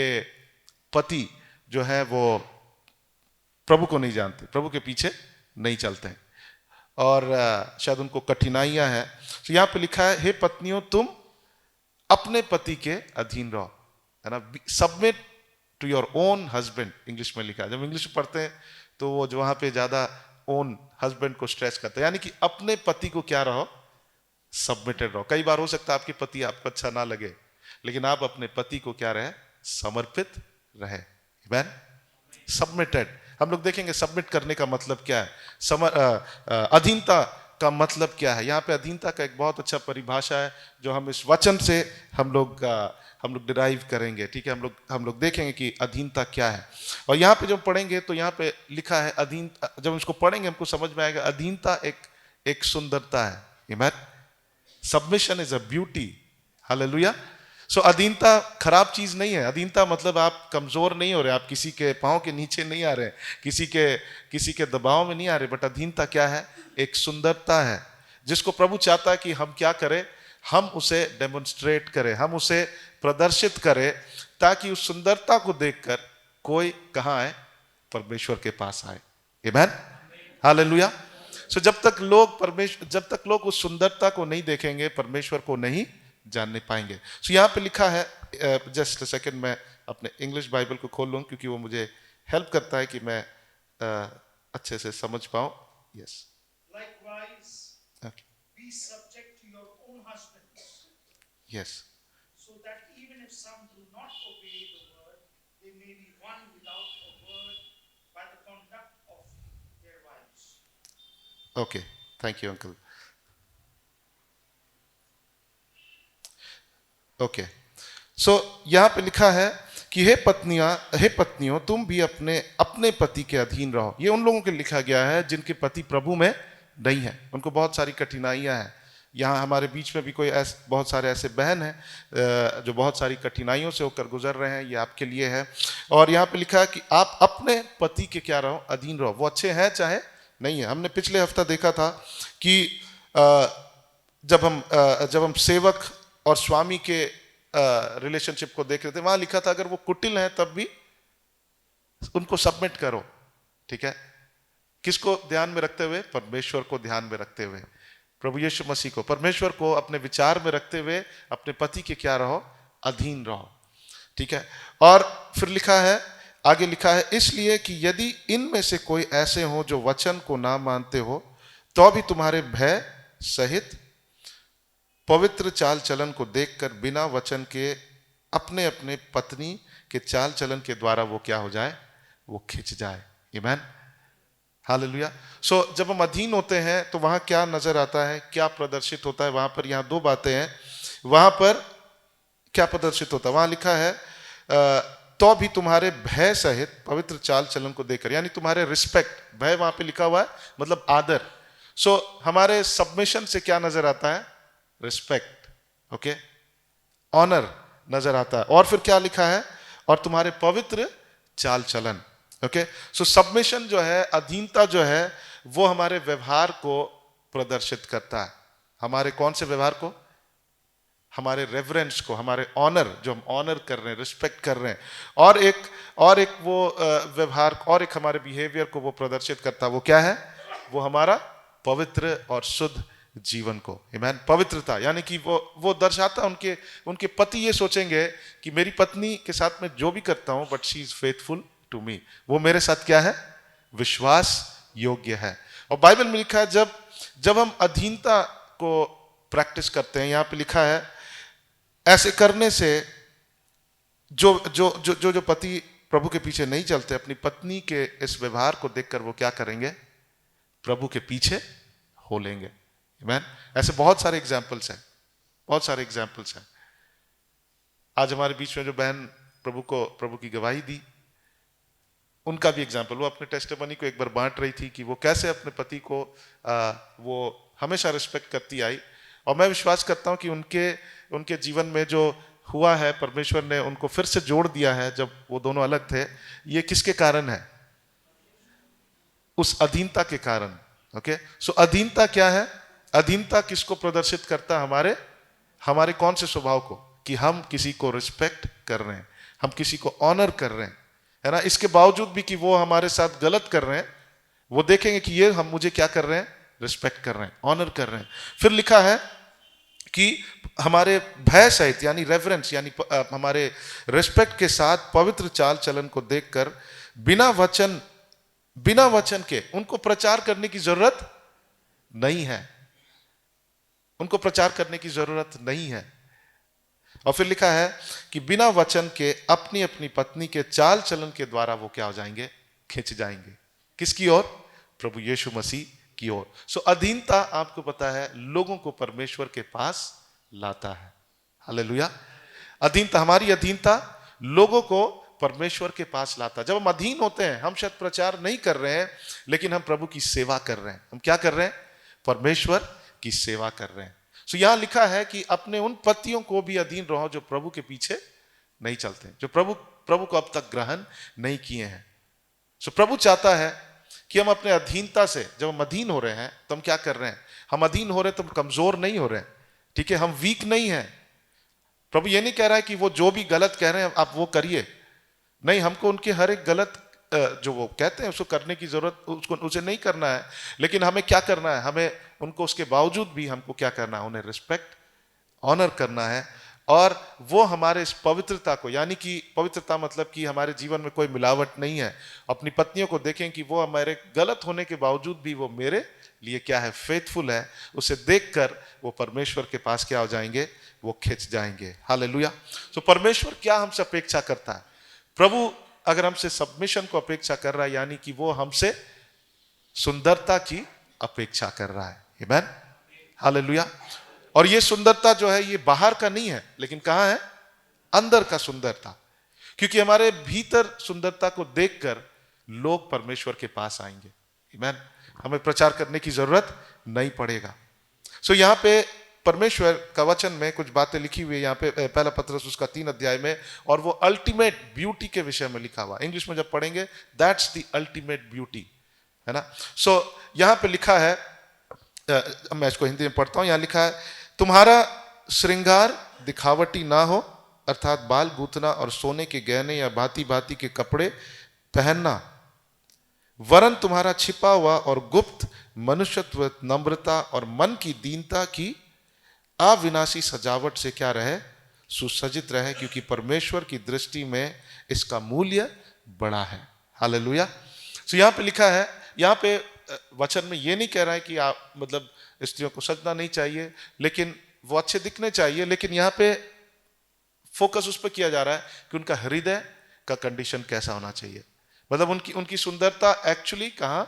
पति जो है वो प्रभु को नहीं जानते, प्रभु के पीछे नहीं चलते हैं। और शायद उनको कठिनाइयां हैं। तो यहाँ पे लिखा है, हे पत्नियों तुम अपने पति के अधीन रहो, है ना। Submit to your own husband, English में लिखा है। जब इंग्लिश में पढ़ते हैं तो वो जो वहां पे ज्यादा ओन हस्बैंड को स्ट्रेस करते हैं, यानी कि अपने पति को क्या रहो, सबमिटेड रहो। कई बार हो सकता है आपके पति आपको अच्छा ना लगे, लेकिन आप अपने पति को क्या रहे, समर्पित रहे। आमेन। सबमिटेड, हम लोग देखेंगे सबमिट करने का मतलब क्या है, अधीनता का मतलब क्या है। यहाँ पे अधीनता का एक बहुत अच्छा परिभाषा है जो हम इस वचन से हम लोग डिराइव करेंगे, ठीक है। हम लोग देखेंगे कि अधीनता क्या है। और यहाँ पे जब पढ़ेंगे तो यहाँ पे लिखा है अधीन, जब इसको पढ़ेंगे हमको समझ में आएगा अधीनता एक सुंदरता है। Amen. Submission is a beauty. Hallelujah. So अधीनता खराब चीज नहीं है। अधीनता मतलब आप कमजोर नहीं हो रहे, आप किसी के पांव के नीचे नहीं आ रहे, किसी के दबाव में नहीं आ रहे। बट अधीनता क्या है, एक सुंदरता है जिसको प्रभु चाहता है कि हम क्या करें, हम उसे डेमोन्स्ट्रेट करें, हम उसे प्रदर्शित करें, ताकि उस सुंदरता को देखकर कोई कहां आए, परमेश्वर के पास आए। आमेन। हालेलुया। सो जब तक लोग उस सुंदरता को नहीं देखेंगे, परमेश्वर को नहीं जानने पाएंगे। सो यहाँ पे लिखा है, जस्ट सेकंड मैं अपने इंग्लिश बाइबल को खोल लूँ क्योंकि वो मुझे हेल्प करता है कि मैं अच्छे से समझ पाऊँ। Yes. Likewise, be subject to your own husbands, yes. so that even if some do not obey the word, they may be won without a word by the conduct of their wives. Okay, thank you uncle. Okay, so यहाँ पे लिखा है कि हे पत्नियों तुम भी अपने पति के अधीन रहो। ये उन लोगों के लिखा गया है जिनके पति प्रभु में नहीं है, उनको बहुत सारी कठिनाइयां हैं। यहाँ हमारे बीच में भी बहुत सारे ऐसे बहन हैं जो बहुत सारी कठिनाइयों से होकर गुजर रहे हैं, ये आपके लिए है। और यहाँ पे लिखा है कि आप अपने पति के क्या रहो, अधीन रहो। वो अच्छे हैं चाहे नहीं है। हमने पिछले हफ्ता देखा था कि जब हम सेवक और स्वामी के रिलेशनशिप को देख रहे थे, वहां लिखा था अगर वो कुटिल हैं तब भी उनको सबमिट करो, ठीक है। किसको ध्यान में रखते हुए, परमेश्वर को ध्यान में रखते हुए, प्रभु यीशु मसीह को, परमेश्वर को अपने विचार में रखते हुए अपने पति के क्या रहो, अधीन रहो, ठीक है। और फिर लिखा है, आगे लिखा है, इसलिए कि यदि इनमें से कोई ऐसे हो जो वचन को ना मानते हो, तो भी तुम्हारे भय सहित पवित्र चाल चलन को देखकर बिना वचन के अपने अपने पत्नी के चाल चलन के द्वारा वो क्या हो जाए, वो खिंच जाए। आमेन। हालेलुया। सो जब हम अधीन होते हैं तो वहां क्या नजर आता है, क्या प्रदर्शित होता है, वहां पर यहाँ दो बातें हैं। वहां पर क्या प्रदर्शित होता है, वहां लिखा है तो भी तुम्हारे भय सहित पवित्र चाल चलन को देखकर, यानी तुम्हारे रिस्पेक्ट, भय वहां पे लिखा हुआ है मतलब आदर। सो हमारे सबमिशन से क्या नजर आता है, रिस्पेक्ट, ओके, ऑनर नजर आता है। और फिर क्या लिखा है, और तुम्हारे पवित्र चाल चलन, ओके। सो सबमिशन जो है, अधीनता जो है, वो हमारे व्यवहार को प्रदर्शित करता है। हमारे कौन से व्यवहार को, हमारे रेवरेंस को, हमारे ऑनर, जो हम ऑनर कर रहे हैं, रिस्पेक्ट कर रहे हैं। और एक वो व्यवहार, और एक हमारे बिहेवियर को वो प्रदर्शित करता है। वो क्या है, वो हमारा पवित्र और शुद्ध जीवन को। आमेन। पवित्रता यानी कि वो दर्शाता, उनके पति ये सोचेंगे कि मेरी पत्नी के साथ मैं जो भी करता हूं, but she is faithful to me, वो मेरे साथ क्या है, विश्वास योग्य है। और बाइबल में लिखा है जब हम अधीनता को प्रैक्टिस करते हैं, यहां पे लिखा है ऐसे करने से जो पति प्रभु के पीछे नहीं चलते, अपनी पत्नी के इस व्यवहार को देखकर वो क्या करेंगे, प्रभु के पीछे हो लेंगे। आमेन। ऐसे बहुत सारे एग्जाम्पल्स हैं। आज हमारे बीच में जो बहन प्रभु की गवाही दी, उनका भी एग्जाम्पल, वो अपने टेस्टिमनी को एक बार बांट रही थी कि वो कैसे अपने पति को वो हमेशा रिस्पेक्ट करती आई। और मैं विश्वास करता हूं कि उनके जीवन में जो हुआ है, परमेश्वर ने उनको फिर से जोड़ दिया है जब वो दोनों अलग थे। ये किसके कारण है, उस अधीनता के कारण, ओके। सो अधीनता क्या है, अधीनता किसको प्रदर्शित करता है, हमारे कौन से स्वभाव को, कि हम किसी को रिस्पेक्ट कर रहे हैं, हम किसी को ऑनर कर रहे हैं, है ना। इसके बावजूद भी कि वो हमारे साथ गलत कर रहे हैं, वो देखेंगे कि ये हम मुझे क्या कर रहे हैं, रिस्पेक्ट कर रहे हैं, ऑनर कर रहे हैं। फिर लिखा है कि हमारे भय सहित यानी रेफरेंस यानी हमारे रिस्पेक्ट के साथ पवित्र चाल चलन को देखकर बिना वचन के उनको प्रचार करने की जरूरत नहीं है, उनको प्रचार करने की जरूरत नहीं है। और फिर लिखा है कि बिना वचन के अपनी अपनी पत्नी के चाल चलन के द्वारा वो क्या हो जाएंगे, खिंच जाएंगे। किसकी ओर? प्रभु यीशु मसीह की ओर। सो अधीनता आपको पता है लोगों को परमेश्वर के पास लाता है। हालेलुया। अधीनता, हमारी अधीनता लोगों को परमेश्वर के पास लाता है। जब हम अधीन होते हैं, हम शायद प्रचार नहीं कर रहे हैं लेकिन हम प्रभु की सेवा कर रहे हैं। हम क्या कर रहे हैं? परमेश्वर की सेवा कर रहे हैं। सो यहां लिखा है कि अपने उन पतियों को भी अधीन रहो जो प्रभु के पीछे नहीं चलते, जो प्रभु को अब तक ग्रहण नहीं किए हैं। सो प्रभु चाहता है कि हम अपने अधीनता से, जब हम अधीन हो रहे हैं तो हम क्या कर रहे हैं? हम अधीन हो रहे हैं तो हम कमजोर नहीं हो रहे हैं, ठीक है, हम वीक नहीं हैं। प्रभु ये नहीं कह रहा है कि वो जो भी गलत कह रहे हैं आप वो करिए, नहीं, हमको उनके हर एक गलत जो वो कहते हैं उसको करने की जरूरत, उसे नहीं करना है। लेकिन हमें क्या करना है? हमें उनको उसके बावजूद भी हमको क्या करना है? उन्हें रिस्पेक्ट, ऑनर करना है। और वो हमारे इस पवित्रता को, यानी कि पवित्रता मतलब कि हमारे जीवन में कोई मिलावट नहीं है। अपनी पत्नियों को देखें कि वो हमारे गलत होने के बावजूद भी वो मेरे लिए क्या है? फेथफुल है। उसे देखकर वो परमेश्वर के पास क्या हो जाएंगे? वो खिंच जाएंगे। हालेलुया। तो परमेश्वर क्या हमसे अपेक्षा करता है? प्रभु अगर हमसे सबमिशन को अपेक्षा कर रहा है, यानी कि वो हमसे सुंदरता की अपेक्षा कर रहा है। आमीन, हालेलुया। और ये सुंदरता जो है ये बाहर का नहीं है, लेकिन कहां है? अंदर का सुंदरता। क्योंकि हमारे भीतर सुंदरता को देखकर लोग परमेश्वर के पास आएंगे। आमीन, हमें प्रचार करने की जरूरत नहीं पड़ेगा। सो यहां पे परमेश्वर का वचन में कुछ बातें लिखी हुई है यहाँ पे, पहला पत्रस उसका 3 अध्याय में, और वो अल्टीमेट ब्यूटी के विषय में लिखा हुआ। इंग्लिश में जब पढ़ेंगे, दैट्स द अल्टीमेट ब्यूटी, है ना। सो यहाँ पे लिखा है, मैं इसको हिंदी में पढ़ता हूँ। यहाँ लिखा है, तुम्हारा श्रृंगार दिखावटी ना हो, अर्थात बाल गूंथना और सोने के गहने या भांति भांति के कपड़े पहनना, वरन तुम्हारा छिपा हुआ और गुप्त मनुष्यत्व, नम्रता और मन की दीनता की अविनाशी सजावट से क्या रहे? सुसज्जित रहे, क्योंकि परमेश्वर की दृष्टि में इसका मूल्य बड़ा है। हालेलुया। सो यहाँ पे लिखा है, यहाँ पे वचन में ये नहीं कह रहा है कि आप मतलब स्त्रियों को सजना नहीं चाहिए, लेकिन वो अच्छे दिखने चाहिए, लेकिन यहाँ पे फोकस उस पर किया जा रहा है कि उनका हृदय का कंडीशन कैसा होना चाहिए, मतलब उनकी सुंदरता एक्चुअली कहाँ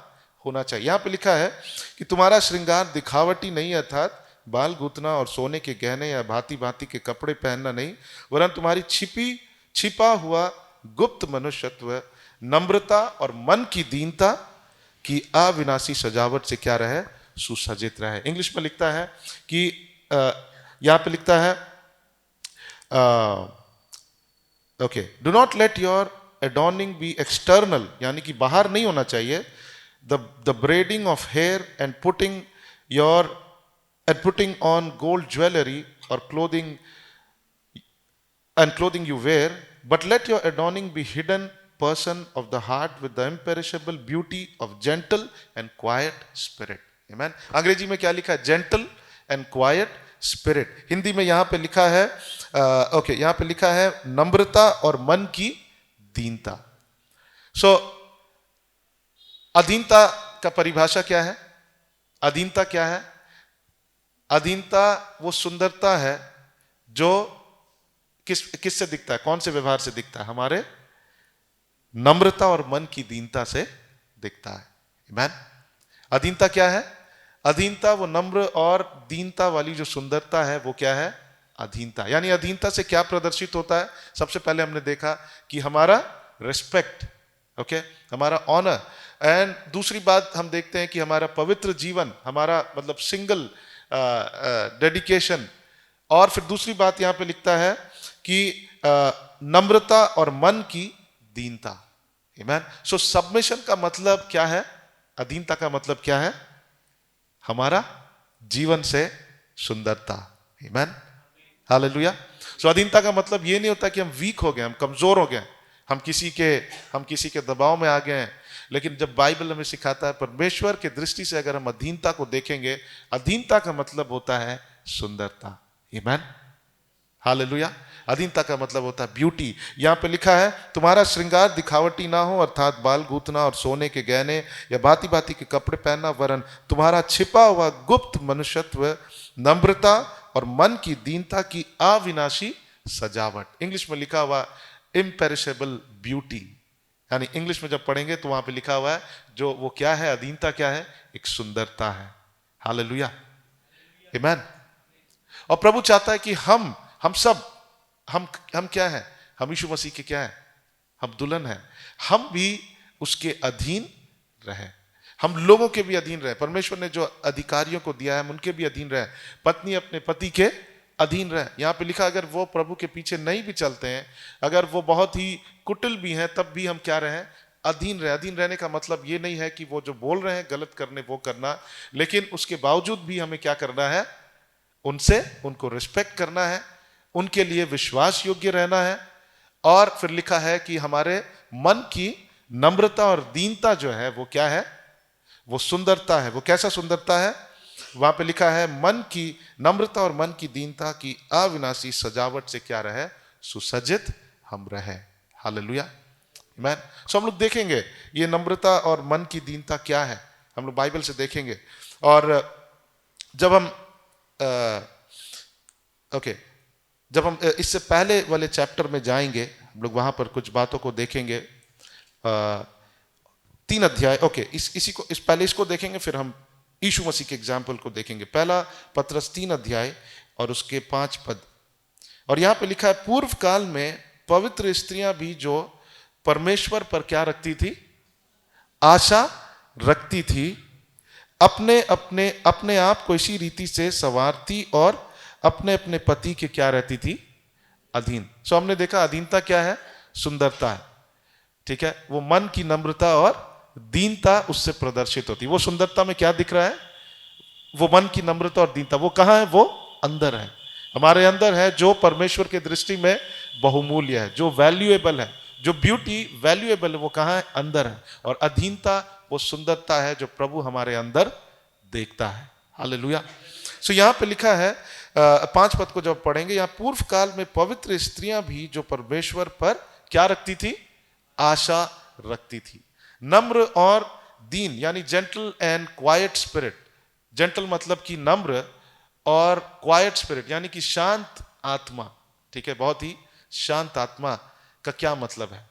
होना चाहिए। यहाँ पे लिखा है कि तुम्हारा श्रृंगार दिखावटी नहीं, अर्थात बाल गूंथना और सोने के गहने या भांति भांति के कपड़े पहनना नहीं, वरन तुम्हारी छिपा हुआ गुप्त मनुष्यत्व, नम्रता और मन की दीनता की अविनाशी सजावट से क्या रहे? सुसज्जित रहे। इंग्लिश में लिखता है कि यहाँ पे लिखता है, okay, do not let your adorning be external, यानी कि बाहर नहीं होना चाहिए, the braiding of hair and putting on gold jewelry or clothing you wear, but let your adorning be hidden person of the heart with the imperishable beauty of gentle and quiet spirit. Amen. अंग्रेजी में क्या लिखा है? gentle and quiet spirit. Hindi में यहाँ पे लिखा है, ओके, यहाँ पे लिखा है नम्रता और मन की दीनता। सो अधीनता का परिभाषा क्या है? अधीनता क्या है? अधीनता वो सुंदरता है जो किससे दिखता है? कौन से व्यवहार से दिखता है? हमारे नम्रता और मन की दीनता से दिखता है। आमीन। अधीनता क्या है? अधीनता वो नम्र और दीनता वाली जो सुंदरता है वो क्या है? अधीनता। यानी अधीनता से क्या प्रदर्शित होता है? सबसे पहले हमने देखा कि हमारा रिस्पेक्ट, ओके, हमारा ऑनर, एंड दूसरी बात हम देखते हैं कि हमारा पवित्र जीवन, हमारा मतलब सिंगल डेडिकेशन, और फिर दूसरी बात यहां पे लिखता है कि नम्रता और मन की दीनता। आमीन। सो सबमिशन का मतलब क्या है? अधीनता का मतलब क्या है? हमारा जीवन से सुंदरता। आमीन, हालेलुया। सो अधीनता का मतलब ये नहीं होता कि हम वीक हो गए, हम कमजोर हो गए, हम किसी के दबाव में आ गए हैं, लेकिन जब बाइबल हमें सिखाता है परमेश्वर के दृष्टि से अगर हम अधीनता को देखेंगे, अधीनता का मतलब होता है सुंदरता। आमीन, हालेलुया। अधीनता का मतलब होता है ब्यूटी। यहां पे लिखा है तुम्हारा श्रृंगार दिखावटी ना हो, अर्थात बाल गूंथना और सोने के गहने या भांति भांति के कपड़े पहनना, वरन तुम्हारा छिपा हुआ गुप्त मनुष्यत्व नम्रता और मन की दीनता की अविनाशी सजावट। इंग्लिश में लिखा हुआ इम्पेरिशेबल ब्यूटी, यानी इंग्लिश में जब पढ़ेंगे तो वहां पे लिखा हुआ है जो वो क्या है, अधीनता क्या है, एक सुंदरता है। हालेलुया, आमीन। और प्रभु चाहता है कि हम सब हम क्या है, हम यीशु मसीह के क्या है, हम दुल्हन हैं, हम भी उसके अधीन रहे, हम लोगों के भी अधीन रहे। परमेश्वर ने जो अधिकारियों को दिया है हम उनके भी अधीन रहे। पत्नी अपने पति के अधीन रहे। यहां पे लिखा अगर वो प्रभु के पीछे नहीं भी चलते हैं, अगर वो बहुत ही कुटिल भी हैं, तब भी हम क्या रहे, अधीन रहे। अधीन रहने का मतलब ये नहीं है कि वो जो बोल रहे हैं गलत करने वो करना, लेकिन उसके बावजूद भी हमें क्या करना है, उनको रिस्पेक्ट करना है, उनके लिए विश्वास योग्य रहना है। और फिर लिखा है कि हमारे मन की नम्रता और दीनता जो है वो क्या है, वो सुंदरता है। वो कैसा सुंदरता है, वहां पे लिखा है मन की नम्रता और मन की दीनता की अविनाशी सजावट से क्या रहे, सुसज्जित हम रहे। हालेलुया, आमीन। सो हम लोग देखेंगे ये नम्रता और मन की दीनता क्या है, हम लोग बाइबल से देखेंगे। और जब हम जब हम इससे पहले वाले चैप्टर में जाएंगे, हम लोग वहां पर कुछ बातों को देखेंगे। 3 अध्याय, पहले इसको देखेंगे, फिर हम यीशु मसीह के एग्जाम्पल को देखेंगे। पहला पत्रस 3 अध्याय और उसके 5 पद। और यहां पे लिखा है पूर्व काल में पवित्र स्त्रियां भी जो परमेश्वर पर क्या रखती थी, आशा रखती थी, अपने आप को इसी रीति से संवारती और अपने अपने पति के क्या रहती थी, अधीन। सो हमने देखा अधीनता क्या है, सुंदरता है, ठीक है। वो मन की नम्रता और दीनता उससे प्रदर्शित होती है। वो सुंदरता में क्या दिख रहा है, वो मन की नम्रता और दीनता, वो कहां है, वो अंदर है, हमारे अंदर है, जो परमेश्वर के दृष्टि में बहुमूल्य है, जो वैल्यूएबल है, जो ब्यूटी वैल्यूएबल है, वो कहां है, अंदर है। और अधीनता वो सुंदरता है जो प्रभु हमारे अंदर देखता है। हालेलुया। सो यहां पे लिखा है 5 पद को जब पढ़ेंगे, यहां पूर्व काल में पवित्र स्त्रियां भी जो परमेश्वर पर क्या रखती थी, आशा रखती थी। नम्र और दीन, यानी gentle and quite spirit. Gentle मतलब कि नम्र, और क्वाइट स्पिरिट यानी कि शांत आत्मा, ठीक है। बहुत ही शांत आत्मा का क्या मतलब है,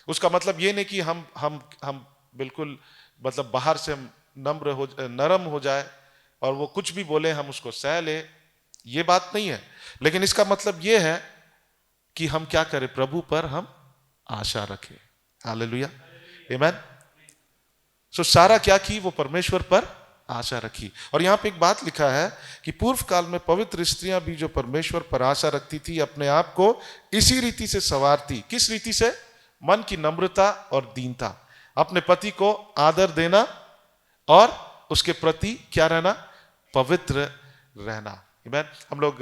उसका मतलब ये नहीं कि हम बिल्कुल मतलब बाहर से हम नरम हो जाए और वो कुछ भी बोले हम उसको सह ले, ये बात नहीं है। लेकिन इसका मतलब ये है कि हम क्या करें, प्रभु पर हम आशा रखें। हालेलुया, आमीन। सो सारा क्या की, वो परमेश्वर पर आशा रखी। और यहां पे एक बात लिखा है कि पूर्व काल में पवित्र स्त्रियां भी जो परमेश्वर पर आशा रखती थी, अपने आप को इसी रीति से संवारती। किस रीति से, मन की नम्रता और दीनता, अपने पति को आदर देना और उसके प्रति क्या रहना, पवित्र रहना। आमीन। हम लोग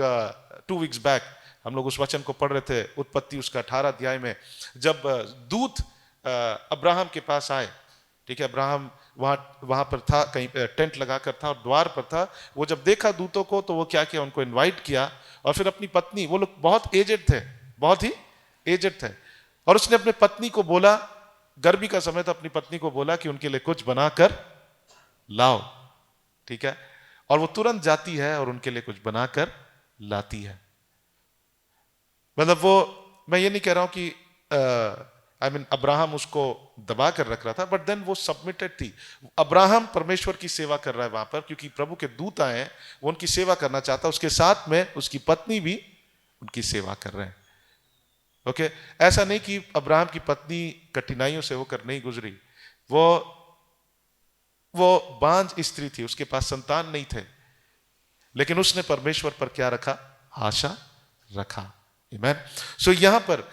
2 वीक्स बैक हम लोग उस वचन को पढ़ रहे थे, उत्पत्ति उसका 18 अध्याय में, जब दूत अब्राहम के पास आए, ठीक है। अब्राहम वहां पर था, कहीं टेंट लगाकर था और द्वार पर था। वो जब देखा दूतों को तो वो क्या किया, उनको इनवाइट किया, और फिर अपनी पत्नी, वो लोग बहुत एजेड थे, बहुत ही एजेड थे, और उसने अपने पत्नी को बोला, गर्मी का समय था, अपनी पत्नी को बोला कि उनके लिए कुछ बनाकर लाओ, ठीक है। और वो तुरंत जाती है और उनके लिए कुछ बनाकर लाती है। मतलब वो, मैं ये नहीं कह रहा हूं कि अब्राहम उसको दबा कर रख रहा था, बट देन वो सबमिटेड थी। अब्राहम परमेश्वर की सेवा कर रहा है वहां पर, क्योंकि प्रभु के दूत आए हैं, वो उनकी सेवा करना चाहता, उसके साथ में उसकी पत्नी भी उनकी सेवा कर रहे हैं। ओके, ऐसा नहीं कि अब्राहम की पत्नी कठिनाइयों से होकर नहीं गुजरी, वो बांझ स्त्री थी, उसके पास संतान नहीं थे, लेकिन उसने परमेश्वर पर क्या रखा, आशा रखा। आमीन। सो यहां पर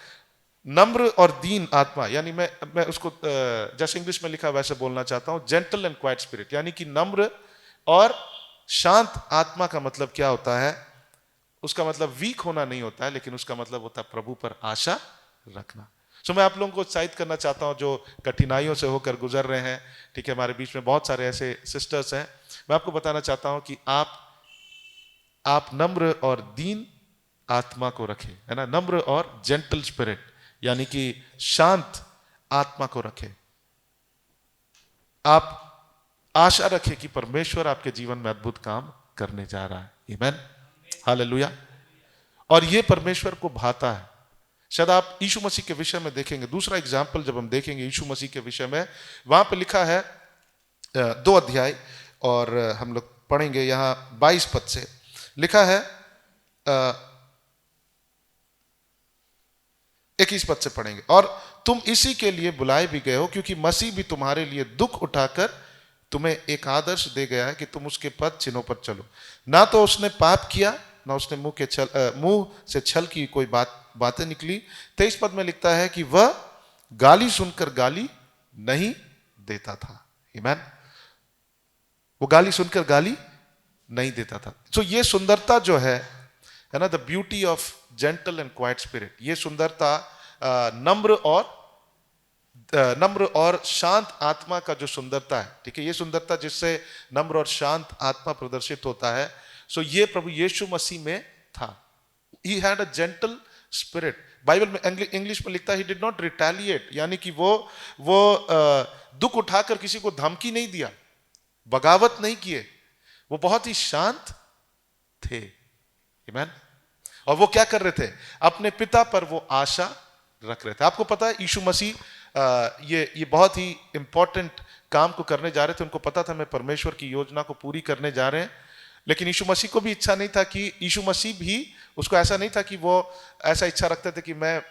नम्र और दीन आत्मा, यानी मैं उसको जैसे इंग्लिश में लिखा वैसे बोलना चाहता हूं, जेंटल एंड क्वाइट स्पिरिट, यानी कि नम्र और शांत आत्मा का मतलब क्या होता है, उसका मतलब वीक होना नहीं होता है, लेकिन उसका मतलब होता है प्रभु पर आशा रखना। सो मैं आप लोगों को उत्साहित करना चाहता हूं जो कठिनाइयों से होकर गुजर रहे हैं, ठीक है, हमारे बीच में बहुत सारे ऐसे सिस्टर्स हैं। मैं आपको बताना चाहता हूं कि आप नम्र और दीन आत्मा को रखें, है ना, नम्र और जेंटल स्पिरिट, यानी कि शांत आत्मा को रखें। आप आशा रखें कि परमेश्वर आपके जीवन में अद्भुत काम करने जा रहा है। आमीन, हालेलुया। और ये परमेश्वर को भाता है। शायद आप यीशु मसीह के विषय में देखेंगे, दूसरा एग्जाम्पल जब हम देखेंगे यीशु मसीह के विषय में, वहां पे लिखा है 2 अध्याय, और हम लोग पढ़ेंगे यहां 22 पद से लिखा है, 21 पद से पढ़ेंगे। और तुम इसी के लिए बुलाए भी गए हो क्योंकि मसीह भी तुम्हारे लिए दुख उठाकर तुम्हें एक आदर्श दे गया है कि तुम उसके पद चिन्हों पर चलो। ना तो उसने पाप किया, ना उसने मुंह से छल की कोई बातें निकली। 23 पद में लिखता है कि वह गाली सुनकर गाली नहीं देता था। आमीन, वो गाली सुनकर गाली नहीं देता था। तो ये सुंदरता जो है ना, the beauty of gentle and quite spirit, ये सुंदरता नम्र और शांत आत्मा का जो सुंदरता है, ठीक है, ये सुंदरता जिससे नम्र और शांत आत्मा प्रदर्शित होता है, सो ये प्रभु यीशु मसीह में था। He had a gentle spirit। Bible में इंग्लिश में लिखता है he did not retaliate, यानी कि वो दुख उठाकर किसी को धमकी नहीं दिया, बगावत नहीं किए, वो बहुत ही शांत थे। आमीन। और वो क्या कर रहे थे? अपने पिता पर वो आशा रख रहे थे। आपको पता है यीशु मसीह ये बहुत ही इंपॉर्टेंट काम को करने जा रहे थे। उनको पता था मैं परमेश्वर की योजना को पूरी करने जा रहे हैं, लेकिन यीशु मसीह को भी इच्छा नहीं था कि, यीशु मसीह भी उसको ऐसा नहीं था कि वो ऐसा इच्छा रखते थे कि मैं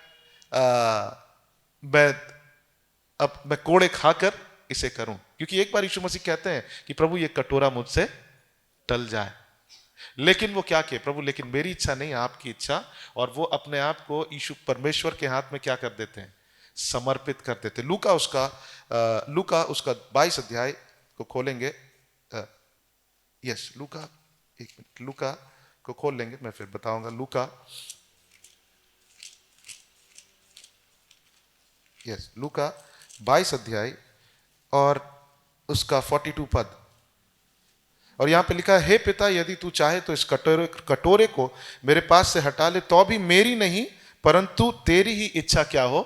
कोड़े खाकर इसे करूं, क्योंकि एक बार यीशु मसीह कहते हैं कि प्रभु ये कटोरा मुझसे टल जाए, लेकिन वो क्या किए? प्रभु लेकिन मेरी इच्छा नहीं आपकी इच्छा। और वो अपने आप को यीशु परमेश्वर के हाथ में क्या कर देते हैं? समर्पित कर देते। लूका उसका 22 अध्याय को खोलेंगे। यस, लूका, एक मिनट, लूका को खोल लेंगे, मैं फिर बताऊंगा। लूका 22 अध्याय और उसका 42 पद। और यहां पे लिखा है, हे पिता, यदि तू चाहे तो इस कटोरे को मेरे पास से हटा ले, तो भी मेरी नहीं परंतु तेरी ही इच्छा क्या हो?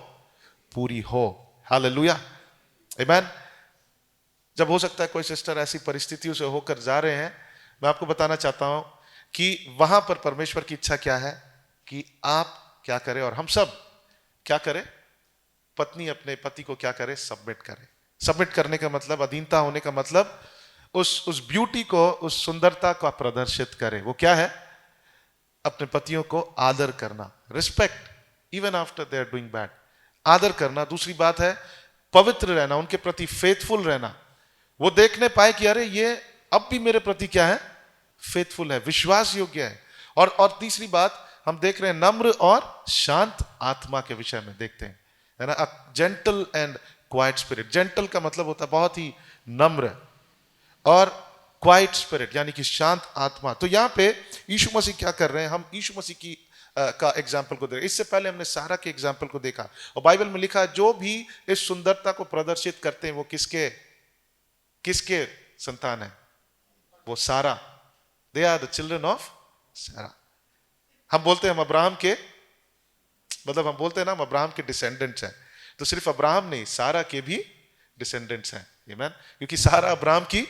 पूरी हो। हालेलुया, आमीन। जब हो सकता है कोई सिस्टर ऐसी परिस्थितियों से होकर जा रहे हैं, मैं आपको बताना चाहता हूं कि वहां पर परमेश्वर की इच्छा क्या है कि आप क्या करें और हम सब क्या करें? पत्नी अपने पति को क्या करे? सबमिट करे। सबमिट करने का मतलब, अधीनता होने का मतलब, उस ब्यूटी को, उस सुंदरता का प्रदर्शित करे। वो क्या है? अपने पतियों को आदर करना, respect even after they are doing bad, आदर करना। दूसरी बात है पवित्र रहना, उनके प्रति फेथफुल रहना। वो देखने पाए कि अरे ये अब भी मेरे प्रति क्या है? फेथफुल है, विश्वास योग्य है। और तीसरी बात हम देख रहे हैं, नम्र और शांत आत्मा के विषय में देखते हैं, है ना, gentle and quite spirit. Gentle का मतलब होता है बहुत ही नम्र, और क्वाइट स्पिरिट यानी कि शांत आत्मा। तो यहां पे यीशु मसीह क्या कर रहे हैं? हम यीशु मसीह की का एग्जाम्पल को देख। इससे पहले हमने सारा के एग्जाम्पल को देखा, और बाइबल में लिखा है जो भी इस सुंदरता को प्रदर्शित करते हैं वो किसके संतान है? वो Sarah. They are the children of Sarah. हम बोलते हैं हम अब्राहम के, मतलब हम बोलते हैं ना हम अब्राहम के डिसेंडेंट्स हैं, तो सिर्फ अब्राहम नहीं, सारा के भी डिसेंडेंट्स हैं। आमीन। क्योंकि सारा अब्राहम की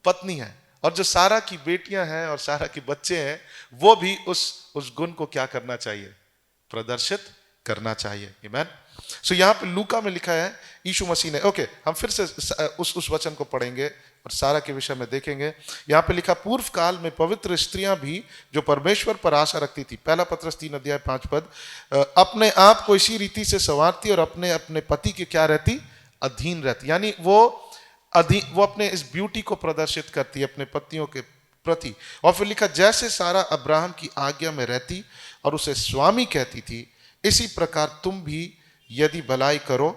पत्नी है, और जो सारा की बेटियां हैं और सारा के बच्चे हैं, वो भी उस गुण को क्या करना चाहिए? प्रदर्शित करना चाहिए। आमीन। सो यहां पे लूका में लिखा है यीशु मसीह ने, ओके, हम फिर से उस वचन को पढ़ेंगे और सारा के विषय में देखेंगे। यहां पे लिखा, पूर्व काल में पवित्र स्त्रियां भी जो परमेश्वर पर आशा रखती थी, पहला पत्रस 3 अध्याय 5 पद, अपने आप को इसी रीति से संवारती और अपने अपने पति के क्या रहती? अधीन रहती। यानी वो अपने इस ब्यूटी को प्रदर्शित करती है अपने पतियों के प्रति। और फिर लिखा, जैसे सारा अब्राहम की आज्ञा में रहती और उसे स्वामी कहती थी, इसी प्रकार तुम भी यदि भलाई करो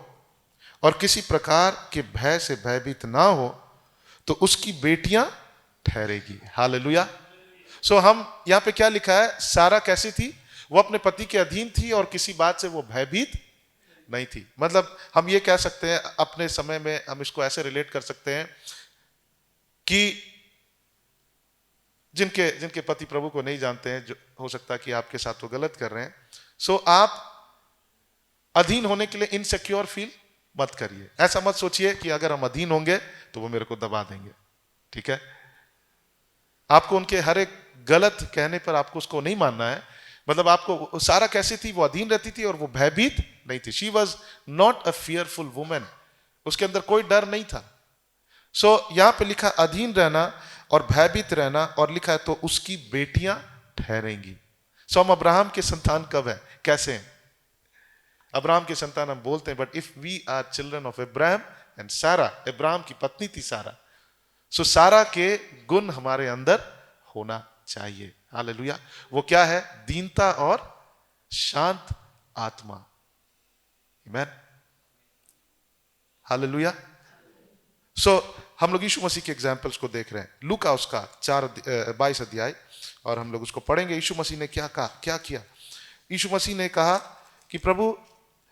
और किसी प्रकार के भय से भयभीत ना हो, तो उसकी बेटियां ठहरेगी। हालेलुया। सो हम यहां पे क्या लिखा है? सारा कैसी थी? वो अपने पति के अधीन थी और किसी बात से वो भयभीत नहीं थी। मतलब हम ये कह सकते हैं, अपने समय में हम इसको ऐसे रिलेट कर सकते हैं कि जिनके जिनके पति प्रभु को नहीं जानते हैं, जो हो सकता है कि आपके साथ वो गलत कर रहे हैं, सो आप अधीन होने के लिए इनसिक्योर फील मत करिए। ऐसा मत सोचिए कि अगर हम अधीन होंगे तो वो मेरे को दबा देंगे, ठीक है। आपको उनके हर एक गलत कहने पर आपको उसको नहीं मानना है। मतलब आपको, सारा कैसी थी, वो अधीन रहती थी और वो भयभीत नहीं थी। She was not a fearful women, उसके अंदर कोई डर नहीं था। सो यहां पे लिखा अधीन रहना और भयभीत रहना, और लिखा है तो उसकी बेटियां ठहरेंगी। सो हम अब्राहम के संतान कब है, कैसे हैं? अब्राहम के संतान हम बोलते हैं, but if we are children of Ibrahim and Sarah, Ibrahim की पत्नी थी सारा, सो सारा के गुण हमारे अंदर होना चाहिए। हालेलुया। वो क्या है? दीनता और शांत आत्मा। आमीन। हालेलुया। सो हम लोग यीशु मसीह के एग्जाम्पल्स को देख रहे हैं। लूका उसका 22 अध्याय, और हम लोग उसको पढ़ेंगे। यीशु मसीह ने क्या कहा, क्या किया? यीशु मसीह ने कहा कि प्रभु,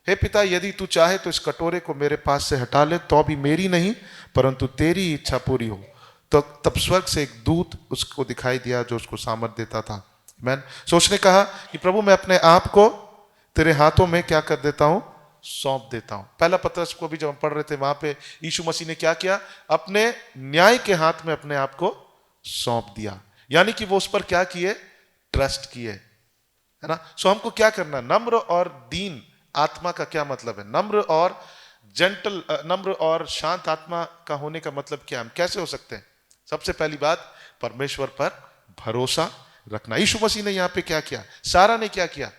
हे पिता, यदि तू चाहे तो इस कटोरे को मेरे पास से हटा ले, तो भी मेरी नहीं परंतु तेरी इच्छा पूरी हो। तो तब स्वर्ग से एक दूत उसको दिखाई दिया जो उसको सामर्थ देता था। आमीन। सो उसने कहा कि प्रभु, मैं अपने आप को तेरे हाथों में क्या कर देता हूं? सौंप देता हूं। पहला पत्रस को भी जब हम पढ़ रहे थे, वहां पे यीशु मसीह ने क्या किया? अपने न्याय के हाथ में अपने आप को सौंप दिया। यानी कि वो उस पर क्या किए? ट्रस्ट किए, है ना। सो हमको क्या करना? नम्र और दीन आत्मा का क्या मतलब है? नम्र और जेंटल, नम्र और शांत आत्मा का होने का मतलब क्या? हम कैसे हो सकते हैं? सबसे पहली बात, परमेश्वर पर भरोसा रखना। यीशु मसीह ने यहां पे क्या किया? सारा ने क्या किया?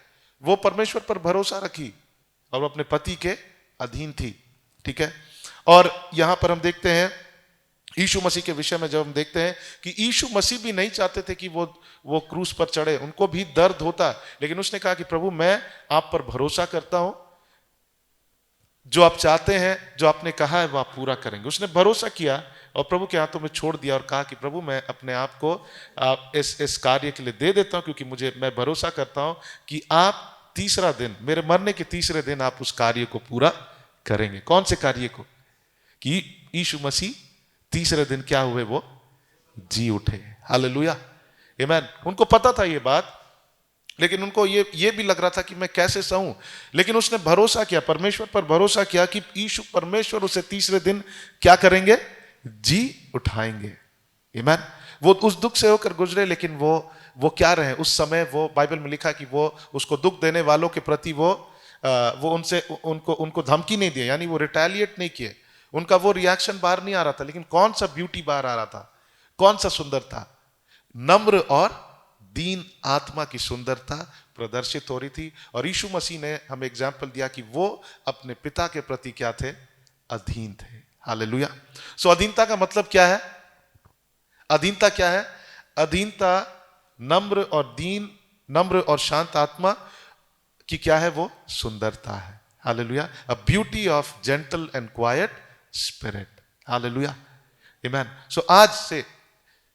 वो परमेश्वर पर भरोसा रखी और वो अपने पति के अधीन थी, ठीक है। और यहां पर हम देखते हैं यीशु मसीह के विषय में, जब हम देखते हैं कि यीशु मसीह भी नहीं चाहते थे कि वो क्रूस पर चढ़े, उनको भी दर्द होता, लेकिन उसने कहा कि प्रभु, मैं आप पर भरोसा करता हूं, जो आप चाहते हैं, जो आपने कहा है वो आप पूरा करेंगे। उसने भरोसा किया और प्रभु के हाथों में छोड़ दिया और कहा कि प्रभु, मैं अपने आप को इस कार्य के लिए दे देता हूं, क्योंकि मैं भरोसा करता हूं कि आप तीसरा दिन, मेरे मरने के तीसरे दिन आप उस कार्य को पूरा करेंगे। कौन से कार्य को? कि यीशु मसीह तीसरे दिन क्या हुए? वो जी उठे। हालेलुया। आमीन। उनको पता था ये बात, लेकिन उनको ये भी लग रहा था कि मैं कैसे सहूं, लेकिन उसने भरोसा किया, परमेश्वर पर भरोसा किया कि यीशु परमेश्वर उसे तीसरे दिन क्या करेंगे? जी उठाएंगे। आमीन। वो उस दुख से होकर गुजरे, लेकिन वो क्या रहे उस समय? वो बाइबल में लिखा कि वो उसको दुख देने वालों के प्रति वो उनसे उनको धमकी नहीं दिए, यानी वो रिटेलिएट नहीं किए। उनका वो रिएक्शन बाहर नहीं आ रहा था, लेकिन कौन सा ब्यूटी बाहर आ रहा था? कौन सा सुंदर था? नम्र और दीन आत्मा की सुंदरता प्रदर्शित हो रही थी। और यीशु मसीह ने हमें एग्जाम्पल दिया कि वो अपने पिता के प्रति क्या थे? अधीन थे। हालेलुया। सो अधीनता का मतलब क्या है? अधीनता क्या है? अधीनता नम्र और दीन, नम्र और शांत आत्मा की क्या है? वो सुंदरता है। Hallelujah. A beauty of gentle and quite spirit. Hallelujah. आमीन। सो आज से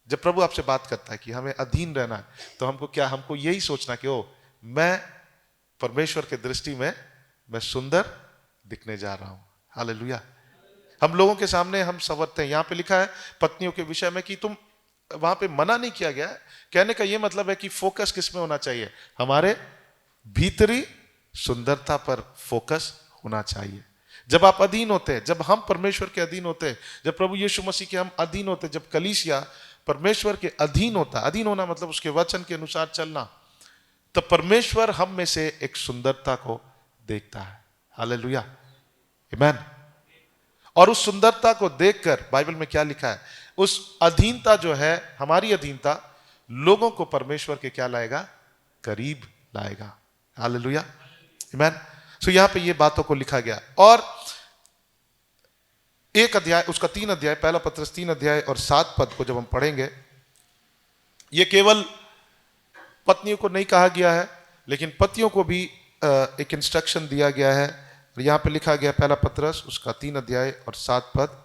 जब प्रभु आपसे बात करता है कि हमें अधीन रहना है, तो हमको यही सोचना कि मैं परमेश्वर के दृष्टि में मैं सुंदर दिखने जा रहा हूं। हालेलुया। हम लोगों के सामने हम संवरते हैं। यहां पे लिखा है पत्नियों के विषय में कि तुम, वहां पे मना नहीं किया गया है। कहने का यह मतलब है कि फोकस किस में होना चाहिए? हमारे भीतरी सुंदरता पर फोकस होना चाहिए। जब आप अधीन होते हैं, जब हम परमेश्वर के अधीन होते हैं, जब प्रभु यीशु मसीह के हम अधीन होते हैं, जब कलीसिया परमेश्वर के अधीन होता, अधीन होना मतलब उसके वचन के अनुसार चलना, तब परमेश्वर हम में से एक सुंदरता को देखता है। हालेलुया। आमीन। और उस सुंदरता को देखकर बाइबल में क्या लिखा है? उस अधीनता जो है, हमारी अधीनता, लोगों को परमेश्वर के क्या लाएगा? करीब लाएगा। हालेलुया। आमीन। सो यहां पे ये बातों को लिखा गया। और एक अध्याय, उसका 3 अध्याय, पहला पत्रस 3 अध्याय और 7 पद को जब हम पढ़ेंगे, ये केवल पत्नियों को नहीं कहा गया है, लेकिन पतियों को भी एक इंस्ट्रक्शन दिया गया है। यहां पे लिखा गया, पहला पत्रस उसका 3 अध्याय और 7 पद,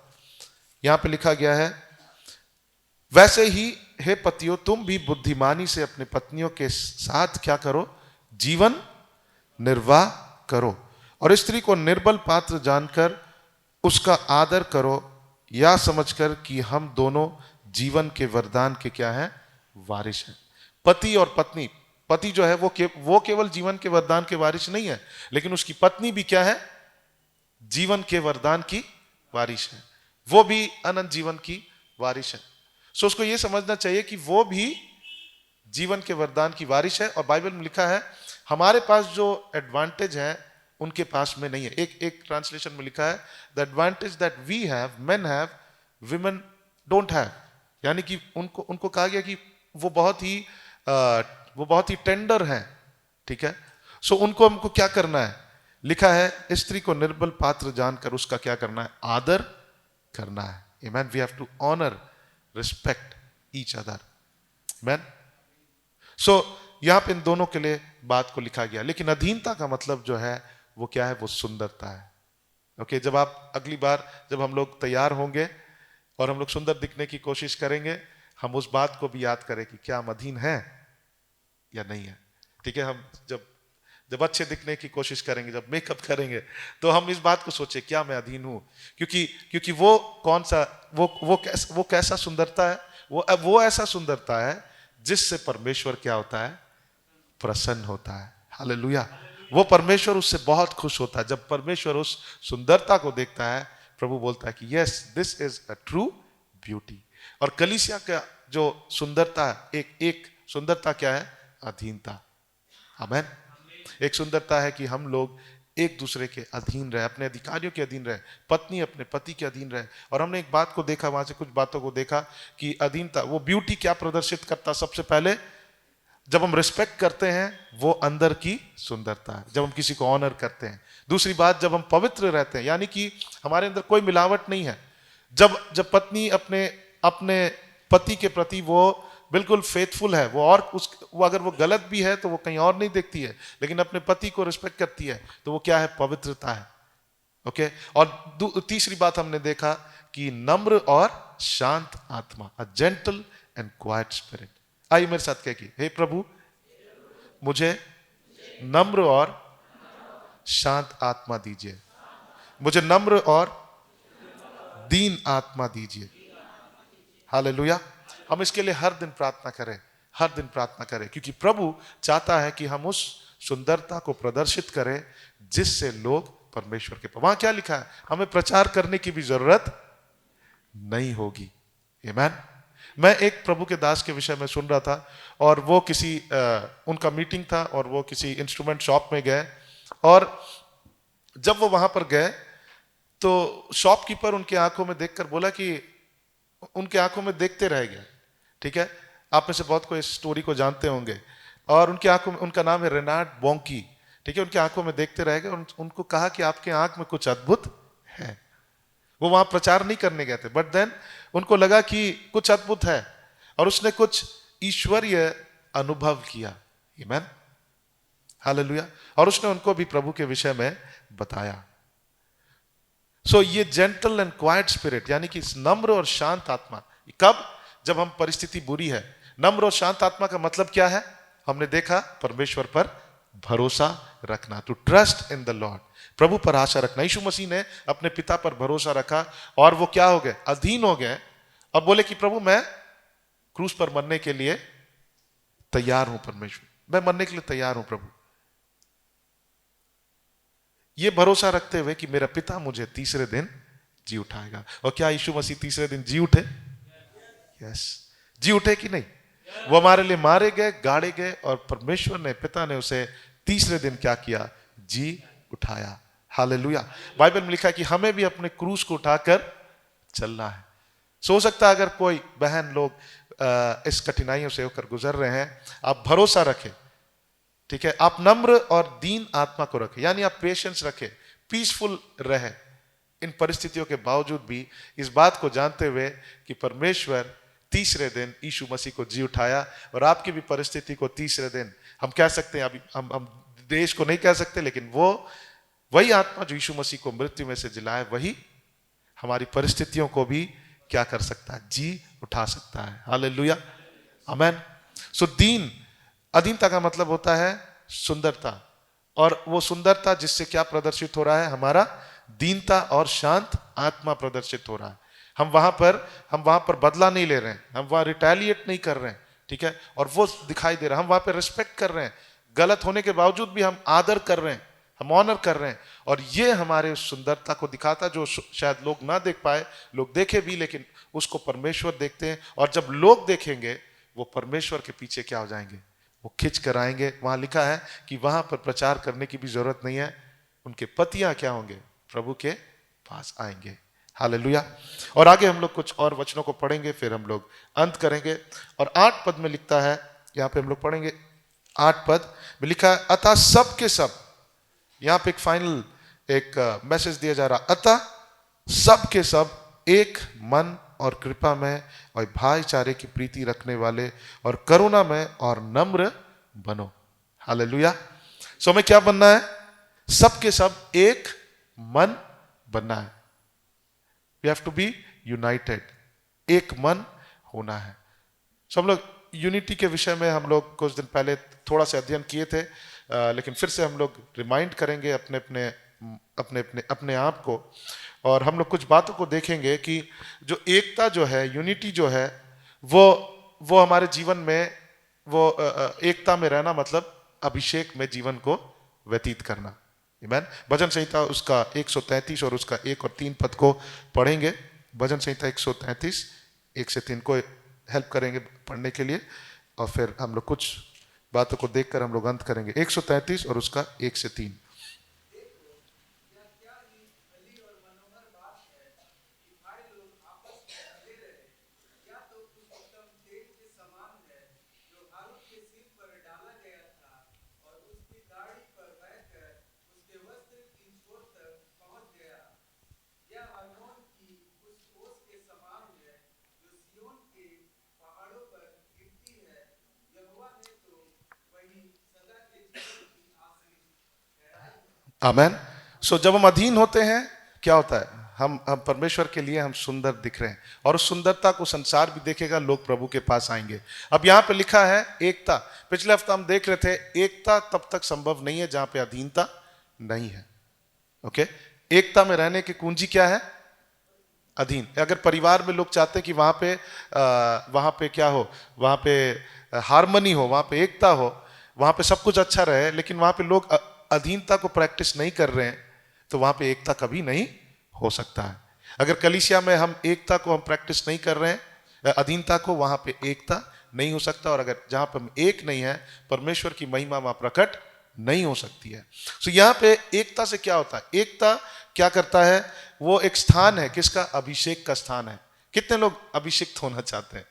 यहां पे लिखा गया है, वैसे ही हे पतियों, तुम भी बुद्धिमानी से अपने पत्नियों के साथ क्या करो? जीवन निर्वाह करो, और स्त्री को निर्बल पात्र जानकर उसका आदर करो, या समझकर कि हम दोनों जीवन के वरदान के क्या हैं, वारिस हैं। पति और पत्नी, पति जो है वो केवल जीवन के वरदान के वारिस नहीं है, लेकिन उसकी पत्नी भी क्या है, जीवन के वरदान की वारिस है, वो भी अनंत जीवन की वारिस है। सो उसको ये समझना चाहिए कि वो भी जीवन के वरदान की वारिस है। और बाइबल में लिखा है हमारे पास जो एडवांटेज है उनके पास में नहीं है। एक ट्रांसलेशन में लिखा है the advantage that we have men have women don't have, यानी कि उनको कहा गया कि वो बहुत ही टेंडर हैं, ठीक है। सो उनको हमको क्या करना है, लिखा है स्त्री को निर्बल पात्र जानकर उसका क्या करना है, आदर करना है। Amen. We have to honour, respect each other. Amen. So यहां पे इन दोनों के लिए बात को लिखा गया। लेकिन अधीनता का मतलब जो है वो क्या है, वो सुंदरता है। ओके, जब आप अगली बार जब हम लोग तैयार होंगे और हम लोग सुंदर दिखने की कोशिश करेंगे, हम उस बात को भी याद करें कि क्या हम अधीन हैं या नहीं है, ठीक है। हम जब अच्छे दिखने की कोशिश करेंगे, जब मेकअप करेंगे, तो हम इस बात को सोचे क्या मैं अधीन हूं, क्योंकि वो कौन सा वो कैसा सुंदरता है, वो ऐसा सुंदरता है जिससे परमेश्वर क्या होता है, प्रसन्न होता है। हालेलुया। वो परमेश्वर उससे बहुत खुश होता है। जब परमेश्वर उस सुंदरता को देखता है, प्रभु बोलता है कि yes this is a true beauty. और कलीसिया का जो सुंदरता है, एक सुंदरता क्या है, अधीनता। आमेन। एक सुंदरता है कि हम लोग एक दूसरे के अधीन रहे, अपने अधिकारियों के अधीन रहे, पत्नी अपने पति के अधीन रहे। और हमने एक बात को देखा, वहां से कुछ बातों को देखा कि अधीनता, वो ब्यूटी क्या प्रदर्शित करता, सबसे पहले जब हम रिस्पेक्ट करते हैं वो अंदर की सुंदरता है, जब हम किसी को ऑनर करते हैं। दूसरी बात, जब हम पवित्र रहते हैं, यानी कि हमारे अंदर कोई मिलावट नहीं है। जब पत्नी अपने पति के प्रति वो बिल्कुल फेथफुल है, वो अगर वो गलत भी है तो वो कहीं और नहीं देखती है, लेकिन अपने पति को रिस्पेक्ट करती है, तो वो क्या है, पवित्रता है। ओके। और तीसरी बात हमने देखा कि नम्र और शांत आत्मा, a gentle and quite spirit. आइए मेरे साथ कह कि हे प्रभु मुझे नम्र और शांत आत्मा दीजिए, मुझे नम्र और दीन आत्मा दीजिए। हालेलुया। हम इसके लिए हर दिन प्रार्थना करें, हर दिन प्रार्थना करें, क्योंकि प्रभु चाहता है कि हम उस सुंदरता को प्रदर्शित करें जिससे लोग परमेश्वर के वहां क्या लिखा है, हमें प्रचार करने की भी जरूरत नहीं होगी। आमेन। मैं एक प्रभु के दास के विषय में सुन रहा था, और वो उनका मीटिंग था, और वो किसी इंस्ट्रूमेंट शॉप में गए, और जब वो वहां पर गए तो शॉपकीपर उनके आंखों में देखकर बोला कि उनके आंखों में देखते रह गए, ठीक है। आप में से बहुत कोई इस स्टोरी को जानते होंगे। और उनकी आंखों में, उनका नाम है रेनार्ड बोंकी, ठीक है। उनके आंखों में देखते रह गए, उनको कहा कि आपके आंख में कुछ अद्भुत है। वो वहां प्रचार नहीं करने गए थे, बट देन उनको लगा कि कुछ अद्भुत है, और उसने कुछ ईश्वरीय अनुभव किया। आमेन। हालेलुया। और उसने उनको भी प्रभु के विषय में बताया। सो ये जेंटल एंड क्वाइट स्पिरिट, यानी कि नम्र और शांत आत्मा, कब, जब हम परिस्थिति बुरी है। नम्र और शांत आत्मा का मतलब क्या है, हमने देखा, परमेश्वर पर भरोसा रखना, to trust in the Lord, प्रभु पर आशा रखना। यीशु मसीह ने अपने पिता पर भरोसा रखा, और वो क्या हो गए, अधीन हो गए। अब बोले कि प्रभु मैं क्रूस पर मरने के लिए तैयार हूं, परमेश्वर मैं मरने के लिए तैयार हूं प्रभु। ये भरोसा रखते हुए कि मेरा पिता मुझे तीसरे दिन जी उठाएगा। और क्या यीशु मसीह तीसरे दिन जी उठे? यस, जी उठे कि नहीं? वो हमारे लिए मारे गए, गाड़े गए, और परमेश्वर ने, पिता ने उसे तीसरे दिन क्या किया, जी उठाया। हालेलुया। बाइबल में लिखा है कि हमें भी अपने क्रूस को उठाकर चलना है। सो सकता है अगर कोई बहन लोग इस कठिनाइयों से होकर गुजर रहे हैं, आप भरोसा रखें, ठीक है। आप नम्र और दीन आत्मा को रखें, यानी आप पेशेंस रखें, पीसफुल रहे इन परिस्थितियों के बावजूद भी, इस बात को जानते हुए कि परमेश्वर तीसरे दिन यीशु मसीह को जी उठाया। और आपकी भी परिस्थिति को तीसरे दिन, हम कह सकते हैं, अभी हम देश को नहीं कह सकते, लेकिन वही आत्मा जो यीशु मसीह को मृत्यु में से जिलाए, वही हमारी परिस्थितियों को भी क्या कर सकता है, जी उठा सकता है। हालेलुया। आमेन। सो अधीनता का मतलब होता है सुंदरता, और वो सुंदरता जिससे क्या प्रदर्शित हो रहा है, हमारा दीनता और शांत आत्मा प्रदर्शित हो रहा है। हम वहां पर बदला नहीं ले रहे हैं, हम वहां रिटेलिएट नहीं कर रहे हैं, ठीक है, और वो दिखाई दे रहा है। हम वहां पे रिस्पेक्ट कर रहे हैं, गलत होने के बावजूद भी हम आदर कर रहे हैं, हम ऑनर कर रहे हैं, और ये हमारे उस सुंदरता को दिखाता जो शायद लोग ना देख पाए, लोग देखे भी लेकिन उसको परमेश्वर देखते हैं। और जब लोग देखेंगे वो परमेश्वर के पीछे क्या हो जाएंगे, वो खिंच कर आएंगे। वहां लिखा है कि वहां पर प्रचार करने की भी जरूरत नहीं है, उनके पतियां क्या होंगे, प्रभु के पास आएंगे। हालेलुया। और आगे हम लोग कुछ और वचनों को पढ़ेंगे, फिर हम लोग अंत करेंगे। और 8 पद में लिखता है, यहां पे हम लोग पढ़ेंगे 8 पद में लिखा है, अतः सब के सब, यहां पे एक फाइनल एक मैसेज दिया जा रहा, अतः सब के सब एक मन और कृपा में और भाईचारे की प्रीति रखने वाले और करुणा में और नम्र बनो। हालेलुया। सो हमें क्या बनना है, सबके सब एक मन बनना है। We have to be united, एक मन होना है। सो हम लोग यूनिटी के विषय में हम लोग कुछ दिन पहले थोड़ा सा अध्ययन किए थे, लेकिन फिर से हम लोग रिमाइंड करेंगे अपने आप को, और हम लोग कुछ बातों को देखेंगे कि जो एकता जो है, यूनिटी जो है, वो हमारे जीवन में, वो एकता में रहना मतलब अभिषेक में जीवन को व्यतीत करना। आमीन। भजन संहिता उसका 133 और उसका 1 और 3 पद को पढ़ेंगे। भजन संहिता 133 1 से 3 को हेल्प करेंगे पढ़ने के लिए, और फिर हम लोग कुछ बातों को देखकर हम लोग अंत करेंगे। 133 और उसका 1 से 3। आमेन। सो जब हम अधीन होते हैं क्या होता है, हम परमेश्वर के लिए हम सुंदर दिख रहे हैं, और उस सुंदरता को संसार भी देखेगा, लोग प्रभु के पास आएंगे। अब यहाँ पे लिखा है एकता। पिछले हफ्ता हम देख रहे थे एकता तब तक संभव नहीं है जहां पे अधीनता नहीं है। ओके, एकता में रहने की कुंजी क्या है, अधीन। अगर परिवार में लोग चाहते हैं कि वहां पे क्या हो, वहां पे हार्मनी हो, वहां पे एकता हो, वहां पे सब कुछ अच्छा रहे, लेकिन वहां पे लोग अधीनता को प्रैक्टिस नहीं कर रहे हैं, तो वहां पे एकता कभी नहीं हो सकता है। अगर कलीसिया में हम एकता को हम प्रैक्टिस नहीं कर रहे हैं, अधीनता को, वहां पे एकता नहीं हो सकता। और अगर जहां पे हम एक नहीं है, परमेश्वर की महिमा वहां प्रकट नहीं हो सकती है। सो यहाँ पे एकता से क्या होता है, एकता क्या करता है, वो एक स्थान है, किसका, अभिषेक का स्थान है। कितने लोग अभिषिक्त होना चाहते हैं,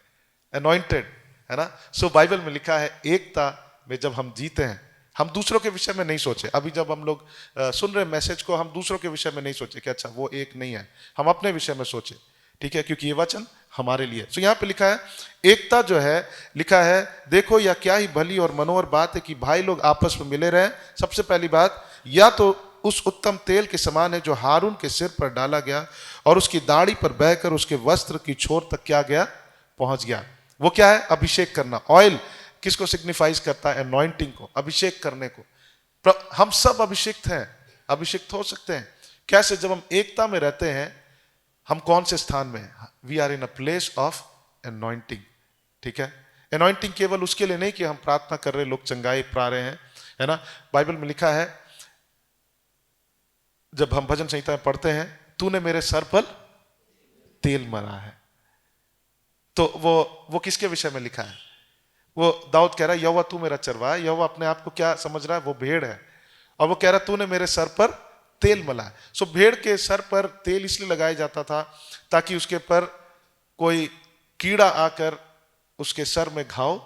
अनॉइंटेड, है ना। सो बाइबल में लिखा है एकता में जब हम जीते हैं, हम दूसरों के विषय में नहीं सोचे। अभी जब हम लोग सुन रहे मैसेज को, हम दूसरों के विषय में नहीं सोचे कि अच्छा वो एक नहीं है, हम अपने विषय में सोचे, ठीक है, क्योंकि ये वचन हमारे लिए। सो यहाँ पे लिखा है एकता जो है, लिखा है देखो या क्या ही भली और मनोहर बात है कि भाई लोग आपस में मिले रहे। सबसे पहली बात, या तो उस उत्तम तेल के समान है जो हारून के सिर पर डाला गया और उसकी दाढ़ी पर बहकर उसके वस्त्र की छोर तक क्या गया, पहुंच गया। वो क्या है, अभिषेक करना। ऑयल किसको सिग्निफाइज करता है, अनॉइंटिंग को, अभिषेक करने को। हम सब अभिषिक्त हैं, अभिषिक्त हो सकते हैं। कैसे, जब हम एकता में रहते हैं, हम कौन से स्थान में, we are in a place of anointing, ठीक है। अनॉइंटिंग केवल उसके लिए नहीं कि हम प्रार्थना कर रहे, लोग चंगाई पा रहे हैं, है ना। बाइबल में लिखा है, जब हम भजन संहिता में पढ़ते हैं, तूने मेरे सर पर तेल मरा है, तो वो किसके विषय में लिखा है, वो दाऊद कह रहा है यहोवा तू मेरा चरवाहा है। यहोवा अपने आप को क्या समझ रहा है, वो भेड़ है, और वो कह रहा है तूने मेरे सर पर तेल मला है। सो भेड़ के सर पर तेल इसलिए लगाया जाता था ताकि उसके पर कोई कीड़ा आकर उसके सर में घाव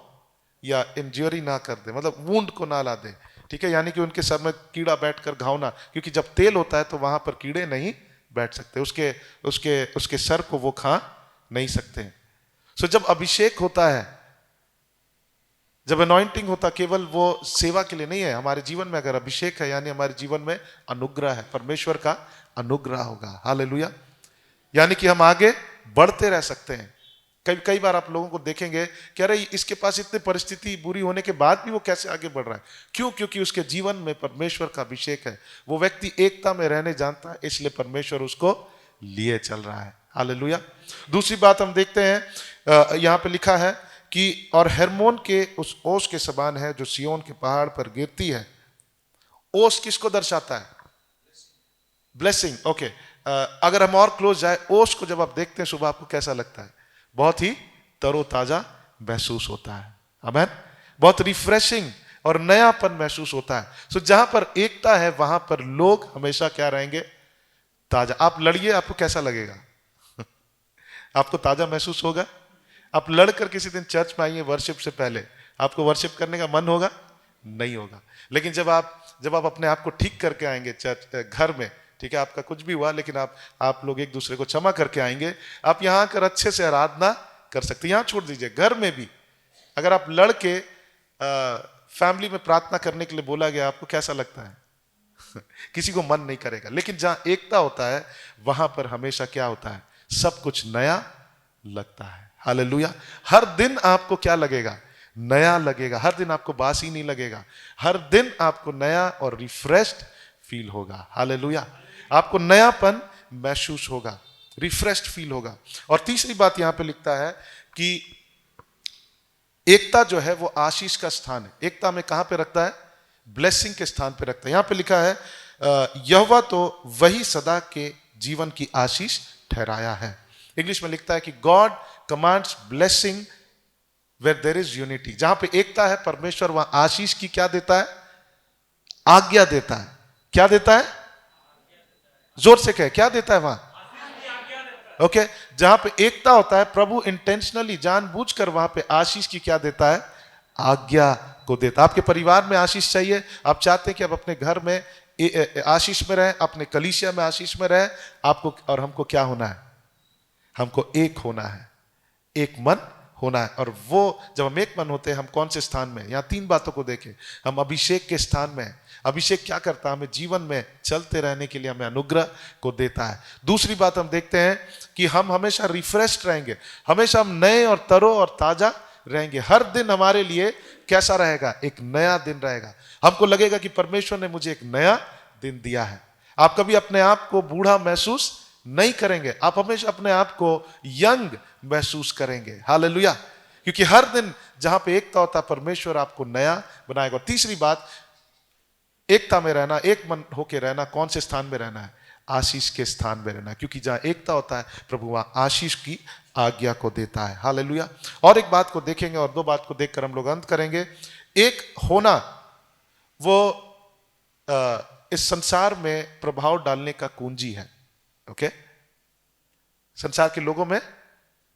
या इंजरी ना कर दे, मतलब वुंड को ना ला दे, ठीक है, यानी कि उनके सर में कीड़ा बैठकर घाव ना, क्योंकि जब तेल होता है तो वहां पर कीड़े नहीं बैठ सकते, उसके सर को वो खा नहीं सकते। सो जब अभिषेक होता है, जब अनॉइंटिंग होता, केवल वो सेवा के लिए नहीं है। हमारे जीवन में अगर अभिषेक है, यानी हमारे जीवन में अनुग्रह है, परमेश्वर का अनुग्रह होगा। हालेलुया। यानी कि हम आगे बढ़ते रह सकते हैं, कई कई बार आप लोगों को देखेंगे कि अरे इसके पास इतनी परिस्थिति बुरी होने के बाद भी वो कैसे आगे बढ़ रहा है। क्यों? क्योंकि उसके जीवन में परमेश्वर का अभिषेक है। वो व्यक्ति एकता में रहने जानता है, इसलिए परमेश्वर उसको लिए चल रहा है। हालेलुया। दूसरी बात हम देखते हैं, यहाँ पे लिखा है कि और हेर्मोन के उस ओस के समान है जो सिय्योन के पहाड़ पर गिरती है। ओस किसको दर्शाता है? ब्लेसिंग। ओके, अगर हम और क्लोज जाए, ओस को जब आप देखते हैं सुबह, आपको कैसा लगता है? बहुत ही तरोताजा महसूस होता है। आमीन। बहुत रिफ्रेशिंग और नयापन महसूस होता है। सो जहां पर एकता है वहां पर लोग हमेशा क्या रहेंगे? ताजा। आप लड़िए, आपको कैसा लगेगा? आपको ताजा महसूस होगा? आप लड़कर किसी दिन चर्च में आइए वर्शिप से पहले, आपको वर्शिप करने का मन होगा? नहीं होगा। लेकिन जब आप अपने आप को ठीक करके आएंगे चर्च घर में, ठीक है, आपका कुछ भी हुआ लेकिन आप लोग एक दूसरे को क्षमा करके आएंगे, आप यहां आकर अच्छे से आराधना कर सकते हैं। यहां छोड़ दीजिए, घर में भी अगर आप लड़के फैमिली में प्रार्थना करने के लिए बोला गया, आपको कैसा लगता है? किसी को मन नहीं करेगा। लेकिन जहां एकता होता है वहां पर हमेशा क्या होता है? सब कुछ नया लगता है। हालेलुया। हर दिन आपको क्या लगेगा? नया लगेगा। हर दिन आपको बासी नहीं लगेगा। हर दिन आपको नया और रिफ्रेश्ड फील होगा। हालेलुया। आपको नयापन महसूस होगा, रिफ्रेश्ड फील होगा। और तीसरी बात यहां पे लिखता है कि एकता जो है वो आशीष का स्थान है। एकता में कहां पे रखता है? ब्लेसिंग के स्थान पे रखता है। यहां पे लिखा है यहोवा तो वही सदा के जीवन की आशीष ठहराया है। इंग्लिश में लिखता है कि God commands blessing where there is unity. जहां पे एकता है, परमेश्वर वहां आशीष की क्या देता है? आज्ञा देता है। क्या देता है? जोर से कहे, क्या देता है वहां? ओके। जहां पे एकता होता है, प्रभु इंटेंशनली जानबूझकर वहां पे आशीष की क्या देता है? आज्ञा को देता है। आपके परिवार में आशीष चाहिए, आप चाहते हैं कि आप अपने घर में आशीष में रहें, अपने कलीसिया में आशीष में रहें, आपको और हमको क्या होना है? हमको एक होना है, एक मन होना है। और वो जब हम एक मन होते हैं, हम कौन से स्थान में? यहां तीन बातों को देखें। हम अभिषेक के स्थान में हैं। अभिषेक क्या करता है? हमें जीवन में चलते रहने के लिए हमें अनुग्रह को देता है। दूसरी बात हम देखते हैं कि हम हमेशा रिफ्रेश्ड रहेंगे, हमेशा हम नए और तरो और ताजा रहेंगे। हर दिन हमारे लिए कैसा रहेगा? एक नया दिन रहेगा। हमको लगेगा कि परमेश्वर ने मुझे एक नया दिन दिया है। आप कभी अपने आप को बूढ़ा महसूस नहीं करेंगे, आप हमेशा अपने आप को यंग महसूस करेंगे। हालेलुया। क्योंकि हर दिन जहां पे एकता होता है, परमेश्वर आपको नया बनाएगा। और तीसरी बात, एकता में रहना, एक मन होके रहना, कौन से स्थान में रहना है? आशीष के स्थान में रहना। क्योंकि जहां एकता होता है, प्रभु वहां आशीष की आज्ञा को देता है। हालेलुया। और एक बात को देखेंगे और दो बात को देखकर हम लोग अंत करेंगे। एक होना, वो इस संसार में प्रभाव डालने का कुंजी है। ओके। संसार के लोगों में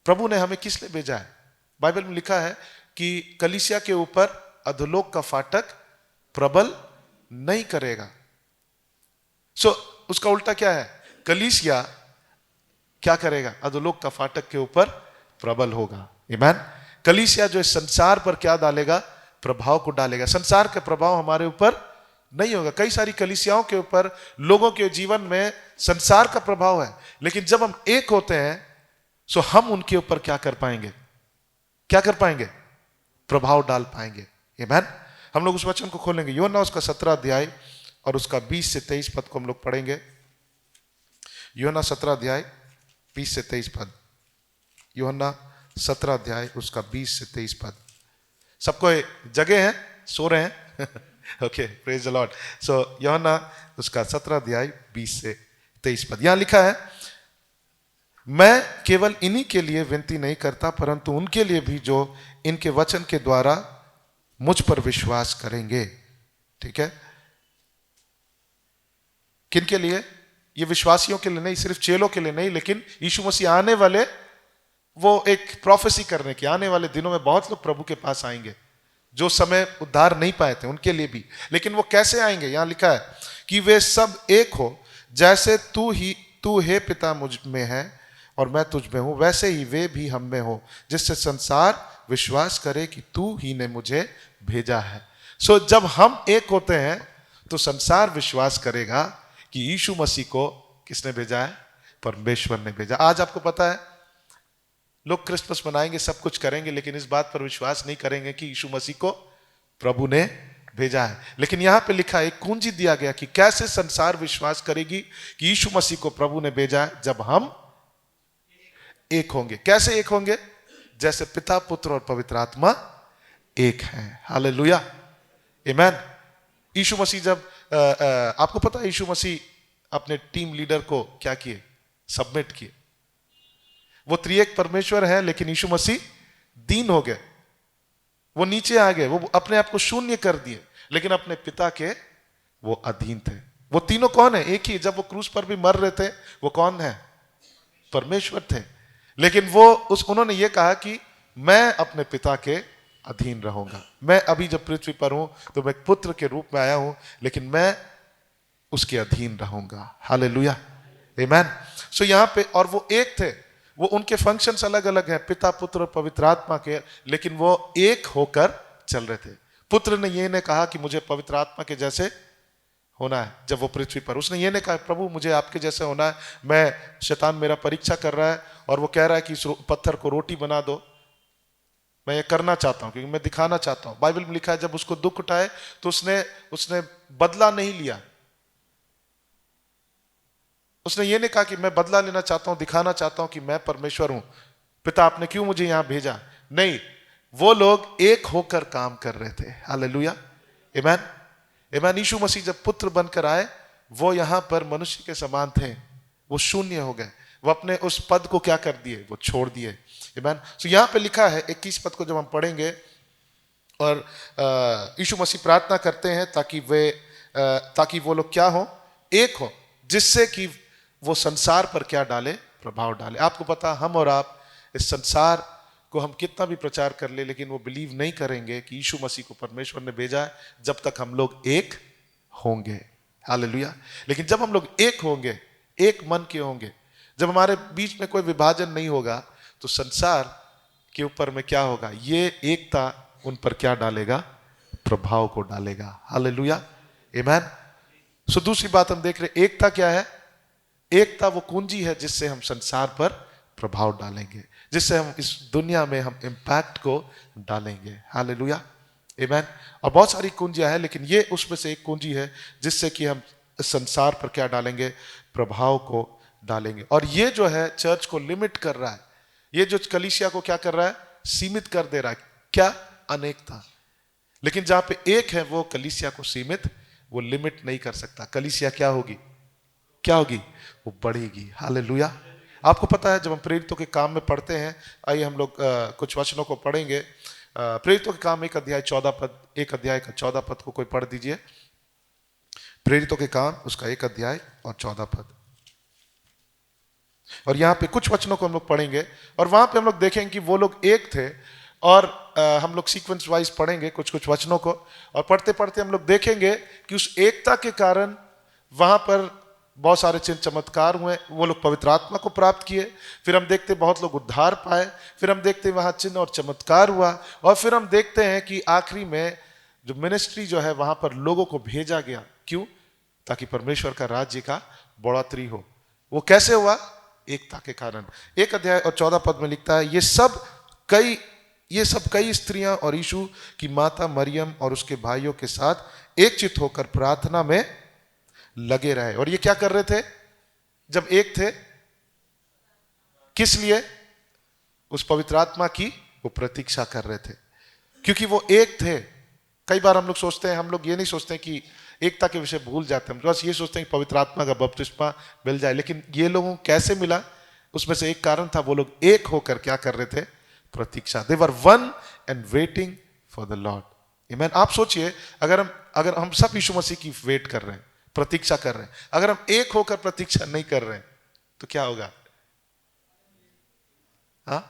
प्रभु ने हमें किस लिए भेजा है? बाइबल में लिखा है कि कलीसिया के ऊपर अधोलोक का फाटक प्रबल नहीं करेगा। उसका उल्टा क्या है? कलीसिया क्या करेगा? अधोलोक का फाटक के ऊपर प्रबल होगा। आमीन। कलीसिया जो इस संसार पर क्या डालेगा? प्रभाव को डालेगा। संसार का प्रभाव हमारे ऊपर नहीं होगा। कई सारी कलीसियाओं के ऊपर, लोगों के जीवन में संसार का प्रभाव है, लेकिन जब हम एक होते हैं तो हम उनके ऊपर क्या कर पाएंगे? क्या कर पाएंगे? प्रभाव डाल पाएंगे। आमीन। हम लोग उस वचन को खोलेंगे, यूहन्ना उसका 17 अध्याय और उसका 20 से 23 पद को हम लोग पढ़ेंगे। यूहन्ना 17 अध्याय 20 से 23 पद। यूहन्ना 17 अध्याय उसका 20 से 23 पद। सबको जगह है? सो रहे हैं? Okay, praise the Lord. So यूहन्ना उसका 17 अध्याय 20 से 23 पद। यहां लिखा है, मैं केवल इन्हीं के लिए विनती नहीं करता, परंतु उनके लिए भी जो इनके वचन के द्वारा मुझ पर विश्वास करेंगे। ठीक है। किन के लिए? ये विश्वासियों के लिए नहीं, सिर्फ चेलों के लिए नहीं, लेकिन यीशु मसीह आने वाले, वो एक प्रोफेसी करने की, आने वाले दिनों में बहुत लोग प्रभु के पास आएंगे जो समय उद्धार नहीं पाए थे, उनके लिए भी। लेकिन वो कैसे आएंगे? यहां लिखा है कि वे सब एक हो, जैसे तू हे पिता मुझ में है और मैं तुझ में हूं, वैसे ही वे भी हम में हो, जिससे संसार विश्वास करे कि तू ही ने मुझे भेजा है। जब हम एक होते हैं तो संसार विश्वास करेगा कि यीशु मसीह को किसने भेजा है? परमेश्वर ने भेजा। आज आपको पता है, लोग क्रिसमस मनाएंगे, सब कुछ करेंगे, लेकिन इस बात पर विश्वास नहीं करेंगे कि यीशु मसीह को प्रभु ने भेजा है। लेकिन यहां पे लिखा है, एक कुंजी दिया गया कि कैसे संसार विश्वास करेगी कि यीशु मसीह को प्रभु ने भेजा है, जब हम एक होंगे। कैसे एक होंगे? जैसे पिता, पुत्र और पवित्र आत्मा एक है। हालेलुया, आमीन। यीशु मसीह जब आपको पता है यीशु मसीह अपने टीम लीडर को क्या किए? सबमिट किए। वो त्रिएक परमेश्वर है, लेकिन यीशु मसीह दीन हो गए, वो नीचे आ गए, वो अपने आप को शून्य कर दिए, लेकिन अपने पिता के वो अधीन थे। वो तीनों कौन है? एक ही। जब वो क्रूस पर भी मर रहे थे, वो कौन है? परमेश्वर थे। लेकिन उन्होंने ये कहा कि मैं अपने पिता के अधीन रहूंगा। मैं अभी जब पृथ्वी पर हूं तो मैं पुत्र के रूप में आया हूं, लेकिन मैं उसके अधीन रहूंगा। हालेलुया, आमीन। सो यहां पे, और वो एक थे, वो उनके फंक्शंस अलग अलग हैं, पिता, पुत्र और पवित्र आत्मा के, लेकिन वो एक होकर चल रहे थे। पुत्र ने ये नहीं कहा कि मुझे पवित्र आत्मा के जैसे होना है। जब वो पृथ्वी पर, उसने ये नहीं कहा प्रभु मुझे आपके जैसे होना है, मैं, शैतान मेरा परीक्षा कर रहा है और वो कह रहा है कि इस पत्थर को रोटी बना दो, मैं ये करना चाहता हूं क्योंकि मैं दिखाना चाहता हूं। बाइबल में लिखा है जब उसको दुख उठाए तो उसने बदला नहीं लिया। उसने ये नहीं कहा कि मैं बदला लेना चाहता हूं, दिखाना चाहता हूं कि मैं परमेश्वर हूं, पिता आपने क्यों मुझे यहां भेजा। नहीं, वो लोग एक होकर काम कर रहे थे। हालेलुया, आमीन, आमीन। यीशु मसीह जब पुत्र बनकर आए, वो यहां पर मनुष्य के समान थे, वो शून्य हो गए, वो अपने उस पद को क्या कर दिए? वो छोड़ दिए। आमीन। सो यहां पे लिखा है 21 पद को जब हम पढ़ेंगे, और यीशु मसीह प्रार्थना करते हैं ताकि वो लोग क्या हो? एक हो, जिससे कि वो संसार पर क्या डाले? प्रभाव डाले। आपको पता, हम और आप इस संसार को हम कितना भी प्रचार कर ले, लेकिन वो बिलीव नहीं करेंगे कि यीशु मसीह को परमेश्वर ने भेजा है जब तक हम लोग एक होंगे। हालेलुया। लेकिन जब हम लोग एक होंगे, एक मन के होंगे, जब हमारे बीच में कोई विभाजन नहीं होगा, तो संसार के ऊपर में क्या होगा? ये एकता उन पर क्या डालेगा? प्रभाव को डालेगा। हालेलुया, आमीन। सो दूसरी बात हम देख रहे, एकता क्या है? एकता वो कुंजी है जिससे हम संसार पर प्रभाव डालेंगे, जिससे हम इस दुनिया में हम इम्पैक्ट को डालेंगे। हालेलुया, आमीन। और बहुत सारी कुंजियां हैं, लेकिन ये उसमें से एक कुंजी है जिससे कि हम संसार पर क्या डालेंगे? प्रभाव को डालेंगे। और ये जो है चर्च को लिमिट कर रहा है, ये जो कलीसिया को क्या कर रहा है? सीमित कर दे रहा है। क्या? अनेकता। लेकिन जहां पे एक है, वो कलीसिया को सीमित, वो लिमिट नहीं कर सकता। कलीसिया क्या होगी? क्या होगी? वो बढ़ेगी। हालेलुया। आपको पता है जब हम प्रेरितों के काम में पढ़ते हैं, आइए हम लोग कुछ वचनों को पढ़ेंगे। प्रेरितों के काम 1 अध्याय 14 पद, 1 अध्याय का 14 पद को कोई पढ़ दीजिए। प्रेरितों के काम उसका 1 अध्याय और 14 पद। और यहां पे कुछ वचनों को हम लोग पढ़ेंगे, और वहां पे हम लोग देखेंगे कि वो लोग एक थे। और हम लोग सीक्वेंस वाइज पढ़ेंगे कुछ वचनों को, और पढ़ते पढ़ते हम लोग देखेंगे कि उस एकता के कारण वहां पर बहुत सारे चिन्ह चमत्कार हुए, वो लोग पवित्र आत्मा को प्राप्त किए। फिर हम देखते बहुत लोग उद्धार पाए। फिर हम देखते वहां चिन्ह और चमत्कार हुआ। और फिर हम देखते हैं कि आखिरी में जो मिनिस्ट्री जो है, वहां पर लोगों को भेजा गया। क्यों? ताकि परमेश्वर का राज्य का बढ़ोतरी हो। वो कैसे हुआ? एकता के कारण। 1 अध्याय और 14 पद में लिखता है, ये सब कई स्त्रियां और यीशु की माता मरियम और उसके भाइयों के साथ एकचित होकर प्रार्थना में लगे रहे। और ये क्या कर रहे थे जब एक थे? किस लिए? उस पवित्र आत्मा की वो प्रतीक्षा कर रहे थे, क्योंकि वो एक थे। कई बार हम लोग सोचते हैं, हम लोग ये नहीं सोचते हैं कि एकता के विषय भूल जाते हैं, हम बस ये सोचते हैं कि पवित्र आत्मा का बपतिस्मा मिल जाए। लेकिन ये लोगों को कैसे मिला? उसमें से एक कारण था, वो लोग एक होकर क्या कर रहे थे? प्रतीक्षा। They were one and waiting for the Lord. आमीन। आप सोचिए, अगर हम सब यीशु मसीह की वेट कर रहे हैं, प्रतीक्षा कर रहे हैं, अगर हम एक होकर प्रतीक्षा नहीं कर रहे हैं तो क्या होगा? हाँ,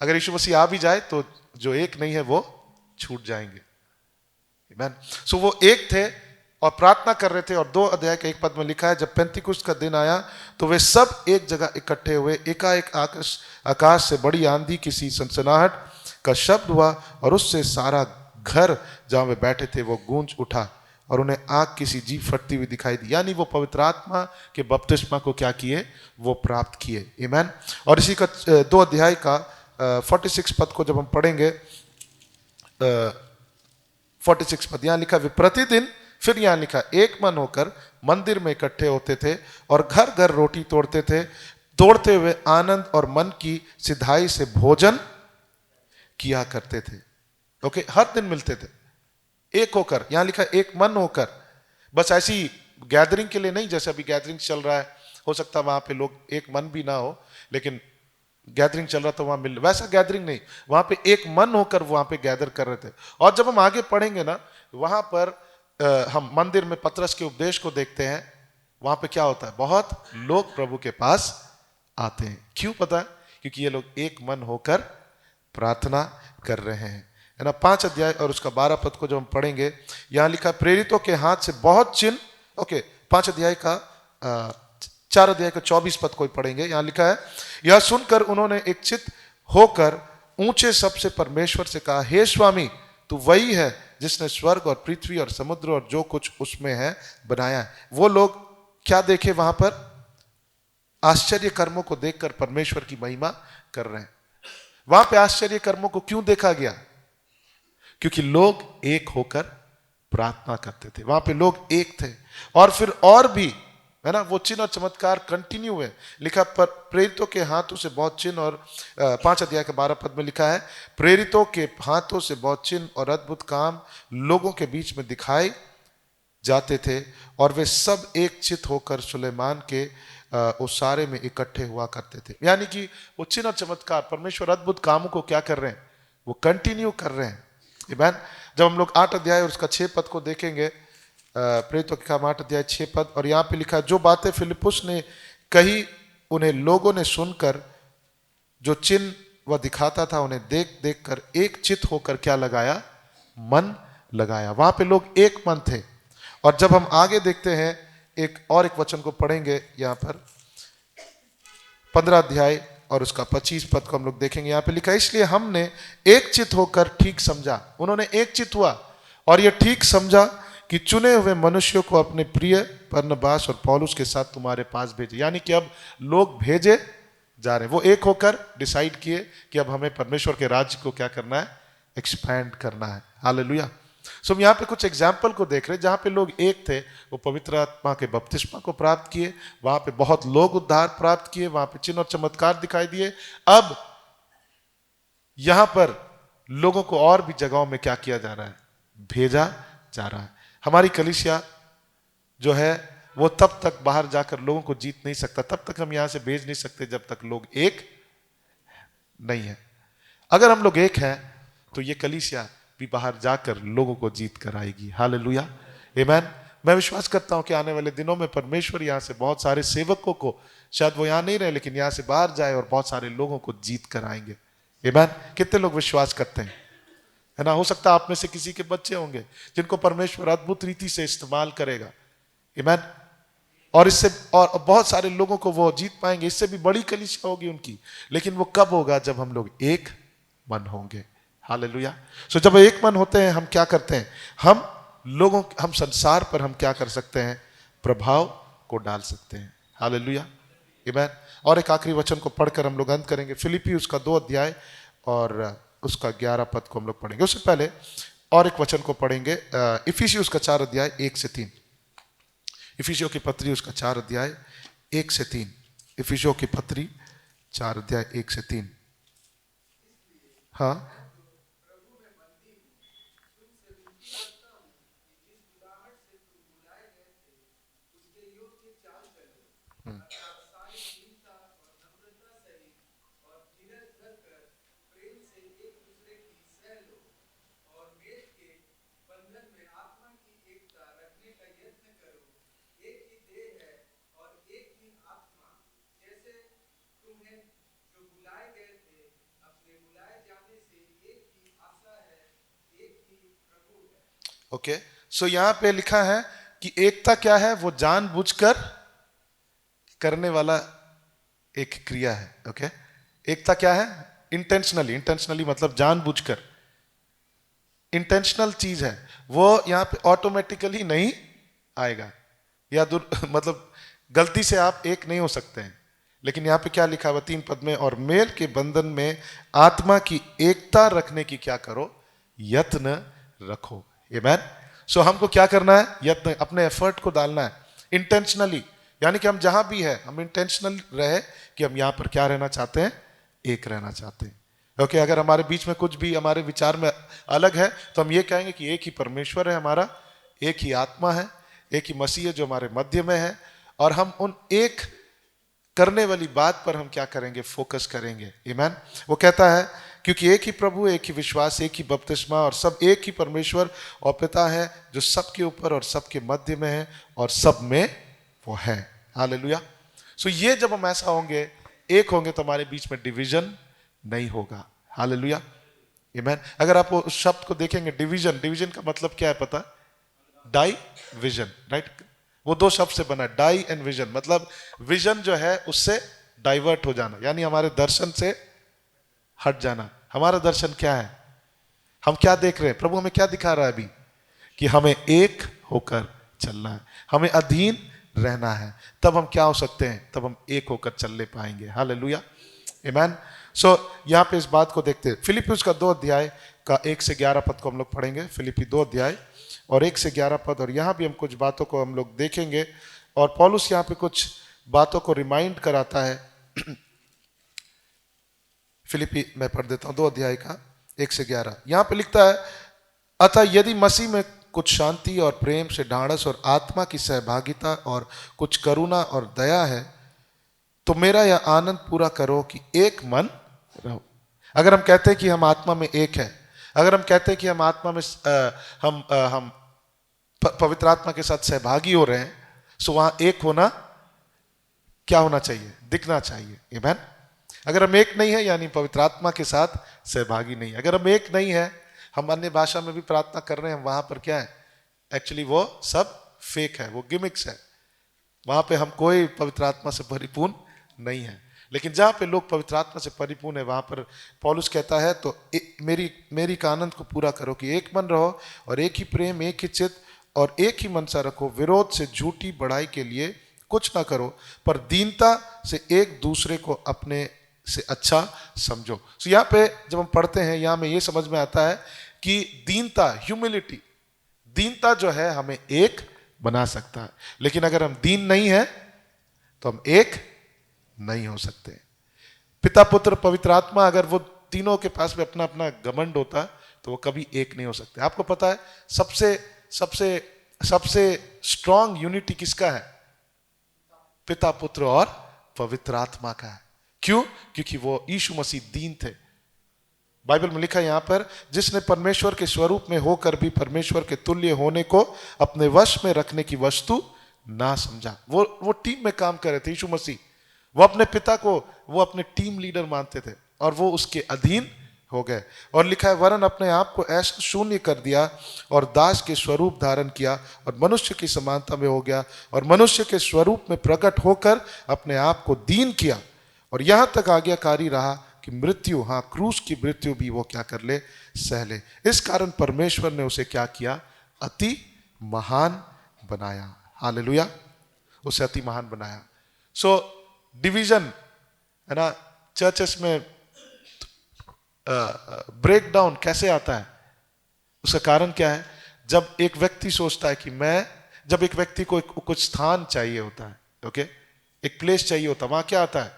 अगर यीशु मसीह आ भी जाए तो जो एक नहीं है वो छूट जाएंगे। आमीन। सो वो एक थे और प्रार्थना कर रहे थे। और 2 अध्याय के 1 पद में लिखा है, जब पेंतिकुस्त का दिन आया तो वे सब एक जगह इकट्ठे हुए। एकाएक आकाश से बड़ी आंधी, किसी सनसनाहट का शब्द हुआ, और उससे सारा घर जहां वे बैठे थे वो गूंज उठा, और उन्हें आग किसी जीभ फटती हुई दिखाई दी। यानी वो पवित्र आत्मा के बपतिस्मा को क्या किए? वो प्राप्त किए। आमीन। और इसी का 2 अध्याय का 46 पद को जब हम पढ़ेंगे, 46 पद यहाँ लिखा, वे प्रतिदिन, फिर यहाँ लिखा, एक मन होकर मंदिर में इकट्ठे होते थे और घर घर रोटी तोड़ते थे, तोड़ते हुए आनंद और मन की सिधाई से भोजन किया करते थे। ओके, हर दिन मिलते थे एक होकर, यहां लिखा एक मन होकर। बस ऐसी गैदरिंग के लिए नहीं, जैसे अभी गैदरिंग चल रहा है, हो सकता है वहां पे लोग एक मन भी ना हो, लेकिन गैदरिंग चल रहा था वहां मिल, वैसा गैदरिंग नहीं, वहां पे एक मन होकर वहां पे गैदर कर रहे थे। और जब हम आगे पढ़ेंगे ना, वहां पर हम मंदिर में पतरस के उपदेश को देखते हैं, वहां पे क्या होता है, बहुत लोग प्रभु के पास आते हैं। क्यों पता है? क्योंकि ये लोग एक मन होकर प्रार्थना कर रहे हैं, है ना। 5 अध्याय और उसका 12 पद को जब हम पढ़ेंगे, यहां लिखा, प्रेरितों के हाथ से बहुत चिन्ह। ओके, 5 अध्याय का 4 अध्याय का 24 पद को पढ़ेंगे, यहां लिखा है, यह सुनकर उन्होंने एक चित होकर ऊंचे सबसे परमेश्वर से कहा, हे स्वामी, तू वही है जिसने स्वर्ग और पृथ्वी और समुद्र और जो कुछ उसमें है बनाया है। वो लोग क्या देखे वहां पर? आश्चर्य कर्मों को देखकर परमेश्वर की महिमा कर रहे हैं। वहां पे आश्चर्य कर्मों को क्यों देखा गया? क्योंकि लोग एक होकर प्रार्थना करते थे, वहां पे लोग एक थे। और फिर और भी, है ना, वो चिन्ह और चमत्कार कंटिन्यू हुए। लिखा, पर प्रेरितों के हाथों से बहुत चिन्ह, और 5 अध्याय के 12 पद में लिखा है, प्रेरितों के हाथों से बहुत चिन्ह और अद्भुत काम लोगों के बीच में दिखाए जाते थे, और वे सब एक चित होकर सुलेमान के उस सारे में इकट्ठे हुआ करते थे। यानी कि वो चिन्ह और चमत्कार, परमेश्वर अद्भुत कामों को क्या कर रहे हैं? वो कंटिन्यू कर रहे हैं। आमीन। जब हम लोग 8 अध्याय और उसका 6 पद को देखेंगे, प्रेरितों के काम 8 अध्याय 6 पद, और यहाँ पे लिखा, जो बातें फिलिपुस ने कही उन्हें लोगों ने सुनकर, जो चिन्ह वह दिखाता था उन्हें देख देख कर एक चित होकर क्या लगाया? मन लगाया। वहां पे लोग एक मन थे। और जब हम आगे देखते हैं, एक वचन को पढ़ेंगे, यहाँ पर 15 अध्याय और उसका 25 पद को हम लोग देखेंगे। यहाँ पे लिखा, इसलिए हमने एक चित होकर ठीक समझा। उन्होंने एक चित हुआ और ये ठीक समझा कि चुने हुए मनुष्यों को अपने प्रिय बरनबास और पौलुस के साथ तुम्हारे पास भेजे। यानी कि अब लोग भेजे जा रहे हैं। वो एक होकर डिसाइड किए कि अब हमें परमेश्वर के राज्य को क्या करना है? एक्सपैंड करना है। हालेलुया। सो हम यहाँ पे कुछ एग्जाम्पल को देख रहे हैं, जहाँ पे लोग एक थे, वो पवित्र आत्मा के बपतिस्मा को प्राप्त किए, वहां पे बहुत लोग उद्धार प्राप्त किए, वहां पे चिन्ह और चमत्कार दिखाई दिए। अब यहां पर लोगों को और भी जगहों में क्या किया जा रहा है? भेजा जा रहा है। हमारी कलीसिया जो है वो तब तक बाहर जाकर लोगों को जीत नहीं सकता, तब तक हम यहां से भेज नहीं सकते जब तक लोग एक नहीं है। अगर हम लोग एक हैं तो ये कलीसिया भी बाहर जाकर लोगों को जीत कर आएगी। हालेलुया, आमीन। मैं विश्वास करता हूं कि आने वाले दिनों में परमेश्वर यहां से बहुत सारे सेवकों को, शायद वो यहां नहीं रहे लेकिन यहां से बाहर जाए और बहुत सारे लोगों को जीत कर आएंगे। आमीन। कितने लोग विश्वास करते हैं? है ना। हो सकता है आप में से किसी के बच्चे होंगे जिनको परमेश्वर अद्भुत रीति से इस्तेमाल करेगा। आमीन। और इससे और बहुत सारे लोगों को वो जीत पाएंगे। इससे भी बड़ी कलीसिया होगी उनकी। लेकिन वो कब होगा? जब हम लोग एक मन होंगे। हालेलुया। सो जब एक मन होते हैं, हम क्या करते हैं? हम संसार पर हम क्या कर सकते हैं? प्रभाव को डाल सकते हैं। हालेलुया, आमीन। और एक आखिरी वचन को पढ़कर हम लोग अंत करेंगे। फिलिप्पी उसका 2 अध्याय और उसका 11 पद को हम लोग पढ़ेंगे। उससे पहले और एक वचन को पढ़ेंगे, इफिसियों उसका 4 अध्याय 1 से 3। इफिसियों की पत्री उसका 4 अध्याय 1 से 3। इफिसियों की पत्री 4 अध्याय 1 से 3। हाँ, ओके। सो यहां पे लिखा है कि एकता क्या है? वो जानबूझकर करने वाला एक क्रिया है। ओके। एकता क्या है? इंटेंशनली। इंटेंशनली मतलब जानबूझकर, इंटेंशनल चीज है। वो यहां पे ऑटोमेटिकली नहीं आएगा, या मतलब गलती से आप एक नहीं हो सकते हैं। लेकिन यहाँ पे क्या लिखा हुआ 3 पद में, और मेल के बंधन में आत्मा की एकता रखने की क्या करो, यत्न रखो। आमेन। सो हमको क्या करना है, यत्न, अपने एफर्ट को डालना है इंटेंशनली, यानी कि हम जहां भी है हम इंटेंशनल रहे कि हम यहाँ पर क्या रहना चाहते हैं, एक रहना चाहते हैं। ओके, अगर हमारे बीच में कुछ भी हमारे विचार में अलग है तो हम ये कहेंगे कि एक ही परमेश्वर है हमारा, एक ही आत्मा है, एक ही मसीह है जो हमारे मध्य में है, और हम उन एक करने वाली बात पर हम क्या करेंगे, फोकस करेंगे। आमीन। वो कहता है क्योंकि एक ही प्रभु, एक ही विश्वास, एक ही बपतिस्मा, और सब एक ही परमेश्वर और पिता है जो सबके ऊपर और सबके मध्य में है और सब में वो है। हालेलुया। सो ये जब हम ऐसा होंगे, एक होंगे, तो हमारे बीच में डिवीजन नहीं होगा। हालेलुया। आमीन। अगर आप उस शब्द को देखेंगे डिवीजन, डिवीजन का मतलब क्या है पता, डाई विजन, राइट। वो 2 शब्द से बना, डाई एंड विजन, मतलब विजन जो है उससे डाइवर्ट हो जाना, यानी हमारे दर्शन से हट जाना। हमारा दर्शन क्या है, हम क्या देख रहे हैं, प्रभु हमें क्या दिखा रहा है अभी, कि हमें एक होकर चलना है, हमें अधीन रहना है, तब हम क्या हो सकते हैं, तब हम एक होकर चलने पाएंगे। हालेलुया। आमीन। सो यहाँ पे इस बात को देखते हैं। फिलिप्पियों का 2 अध्याय का 1 से 11 पद को हम लोग पढ़ेंगे। फिलिप्पी 2 अध्याय और 1 से 11 पद, और यहाँ भी हम कुछ बातों को हम लोग देखेंगे, और पौलुस यहाँ पे कुछ बातों को रिमाइंड कराता है। फिलिप्पी मैं पढ़ देता हूँ 2 अध्याय का 1 से 11। यहाँ पे लिखता है, अतः यदि मसीह में कुछ शांति और प्रेम से ढाढ़स और आत्मा की सहभागिता और कुछ करुणा और दया है, तो मेरा यह आनंद पूरा करो कि एक मन रहो। अगर हम कहते हैं कि हम आत्मा में एक है, अगर हम कहते हैं कि हम आत्मा में हम पवित्र आत्मा के साथ सहभागी हो रहे हैं, सो वहां एक होना क्या होना चाहिए, दिखना चाहिए। आमीन। अगर हम एक नहीं है यानी पवित्र आत्मा के साथ सहभागी नहीं है। अगर हम एक नहीं है, हम अन्य भाषा में भी प्रार्थना कर रहे हैं, वहां पर क्या है, एक्चुअली वो सब फेक है, वो गिमिक्स है, वहां पे हम कोई पवित्र आत्मा से परिपूर्ण नहीं है। लेकिन जहां पे लोग पवित्र आत्मा से परिपूर्ण है, वहां पर पौलुस कहता है, तो मेरी का आनंद को पूरा करो कि एक मन रहो और एक ही प्रेम, एक ही चित्त और एक ही मनसा रखो। विरोध से झूठी बढ़ाई के लिए कुछ ना करो, पर दीनता से एक दूसरे को अपने से अच्छा समझो। तो यहाँ पे जब हम पढ़ते हैं, यहाँ में ये समझ में आता है कि दीनता, ह्यूमिलिटी, दीनता जो है हमें एक बना सकता है। लेकिन अगर हम दीन नहीं है तो हम एक नहीं हो सकते। पिता, पुत्र, पवित्र आत्मा, अगर वो तीनों के पास में अपना अपना घमंड होता तो वो कभी एक नहीं हो सकते। आपको पता है सबसे सबसे सबसे स्ट्रॉन्ग यूनिटी किसका है, पिता, पुत्र और पवित्र आत्मा का है। क्यों? क्योंकि वो यीशु मसीह दीन थे। बाइबल में लिखा है यहां पर, जिसने परमेश्वर के स्वरूप में होकर भी परमेश्वर के तुल्य होने को अपने वश में रखने की वस्तु ना समझा। वो टीम में काम कर रहे थे। यीशु मसीह वो अपने पिता को वो अपने टीम लीडर मानते थे और वो उसके अधीन हो गए। और लिखा है, वरन अपने आप को ऐसा शून्य कर दिया और दास के स्वरूप धारण किया और मनुष्य की समानता में हो गया और मनुष्य के स्वरूप में प्रकट होकर अपने आप को दीन किया और यहां तक आज्ञाकारी रहा कि मृत्यु, हाँ क्रूस की मृत्यु भी वो क्या कर ले, सह ले। इस कारण परमेश्वर ने उसे क्या किया, अति महान बनाया। हालेलुया, उसे अति महान बनाया। सो डिवीजन है ना, चर्चेस में ब्रेक डाउन कैसे आता है, उसका कारण क्या है? जब एक व्यक्ति सोचता है कि जब एक व्यक्ति को कुछ स्थान चाहिए होता है, ओके, एक प्लेस चाहिए होता है, वहां क्या आता है,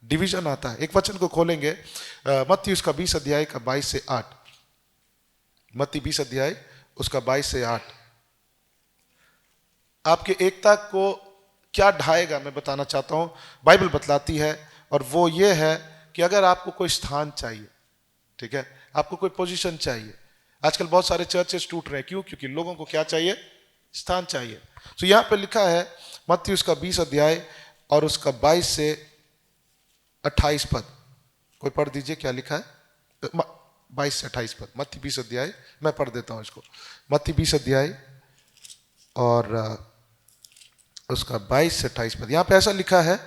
डिवीजन आता है। एक वचन को खोलेंगे, मत्ती उसका 20 अध्याय का 22 से 8। मत्ती 20 अध्याय उसका 22 से 8। आपके एकता को क्या ढाएगा मैं बताना चाहता हूं। बाइबल बतलाती है, और वो ये है कि अगर आपको कोई स्थान चाहिए, ठीक है, आपको कोई पोजीशन चाहिए। आजकल बहुत सारे चर्चेस टूट रहे हैं, क्यों? क्योंकि लोगों को क्या चाहिए, स्थान चाहिए। तो यहां पे लिखा है मत्ती उसका 20 अध्याय और उसका 22 से 28 पद, कोई पढ़ दीजिए क्या लिखा है, 22 से 28 पद, मत्ती 20 अध्याय, मैं पढ़ देता हूं इसको। मत्ती 20 अध्याय और उसका 22 से 28 पद, यहां पे ऐसा लिखा है,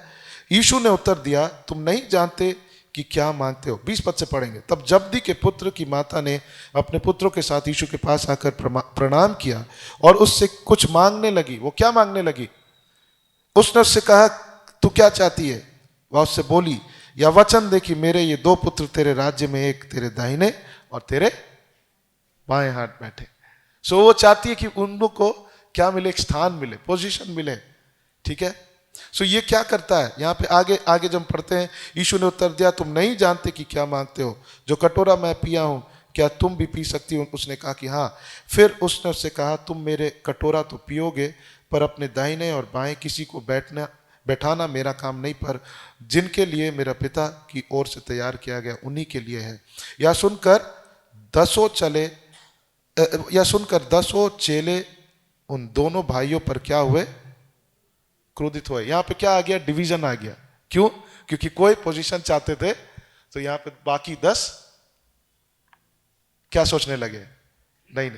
यीशु ने उत्तर दिया, तुम नहीं जानते कि क्या मांगते हो। 20 पद से पढ़ेंगे। तब जब्दी के पुत्र की माता ने अपने पुत्रों के साथ यीशु के पास आकर प्रणाम किया और उससे कुछ मांगने लगी। वो क्या मांगने लगी? उसने उससे कहा, तू क्या चाहती है? वह उससे बोली, या वचन दे कि मेरे ये 2 पुत्र तेरे राज्य में, एक तेरे दाहिने और तेरे बाएं हाथ बैठे। सो वो चाहती है कि उन लोग को क्या मिले, एक स्थान मिले, पोजीशन मिले, ठीक है। सो ये क्या करता है, यहाँ पे आगे आगे जब हम पढ़ते हैं, यीशु ने उत्तर दिया, तुम नहीं जानते कि क्या मांगते हो, जो कटोरा मैं पिया हूं क्या तुम भी पी सकती हो? उसने कहा कि हाँ। फिर उसने उससे कहा, तुम मेरे कटोरा तो पियोगे, पर अपने दाहिने और बाएं किसी को बैठाना मेरा काम नहीं, पर जिनके लिए मेरा पिता की ओर से तैयार किया गया उन्हीं के लिए है। यह सुनकर 10 चेले उन दोनों भाइयों पर क्या हुए, क्रोधित हुए। यहां पे क्या आ गया, डिवीजन आ गया। क्यों? क्योंकि कोई पोजीशन चाहते थे, तो यहां पे बाकी 10 क्या सोचने लगे, नहीं,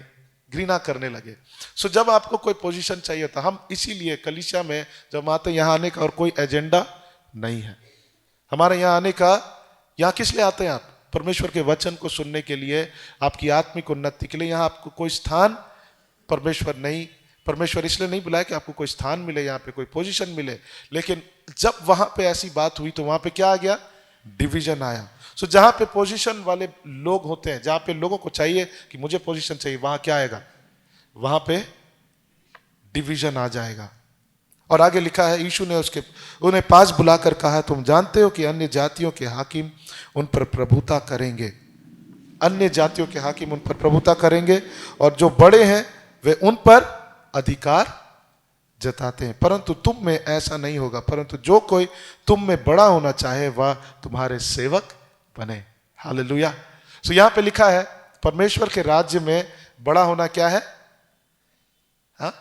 घृणा करने लगे। सो जब आपको कोई पोजीशन चाहिए था, हम इसीलिए कलीसिया में जब आते हैं, यहां आने का और कोई एजेंडा नहीं है हमारे यहां आने का। यहां किस लिए आते हैं आप? परमेश्वर के वचन को सुनने के लिए, आपकी आत्मिक उन्नति के लिए। यहां आपको कोई स्थान परमेश्वर इसलिए नहीं बुलाया कि आपको कोई स्थान मिले, यहाँ पे कोई पोजीशन मिले। लेकिन जब वहां पे ऐसी बात हुई तो वहां पे क्या आ गया, डिवीजन आया। सो जहां पे पोजीशन वाले लोग होते हैं, जहां पे लोगों को चाहिए कि मुझे पोजीशन चाहिए, वहां क्या आएगा, वहां पे डिवीजन आ जाएगा। और आगे लिखा है, यीशु ने उन्हें पास बुलाकर कहा, तुम जानते हो कि अन्य जातियों के हाकिम उन पर प्रभुता करेंगे, अन्य जातियों के हाकिम उन पर प्रभुता करेंगे, और जो बड़े हैं वे उन पर अधिकार जताते हैं। परंतु तुम में ऐसा नहीं होगा, परंतु जो कोई तुम में बड़ा होना चाहे वह तुम्हारे सेवक बने। हालेलुया। सो यहां पे लिखा है, परमेश्वर के राज्य में बड़ा होना क्या है, हाँ,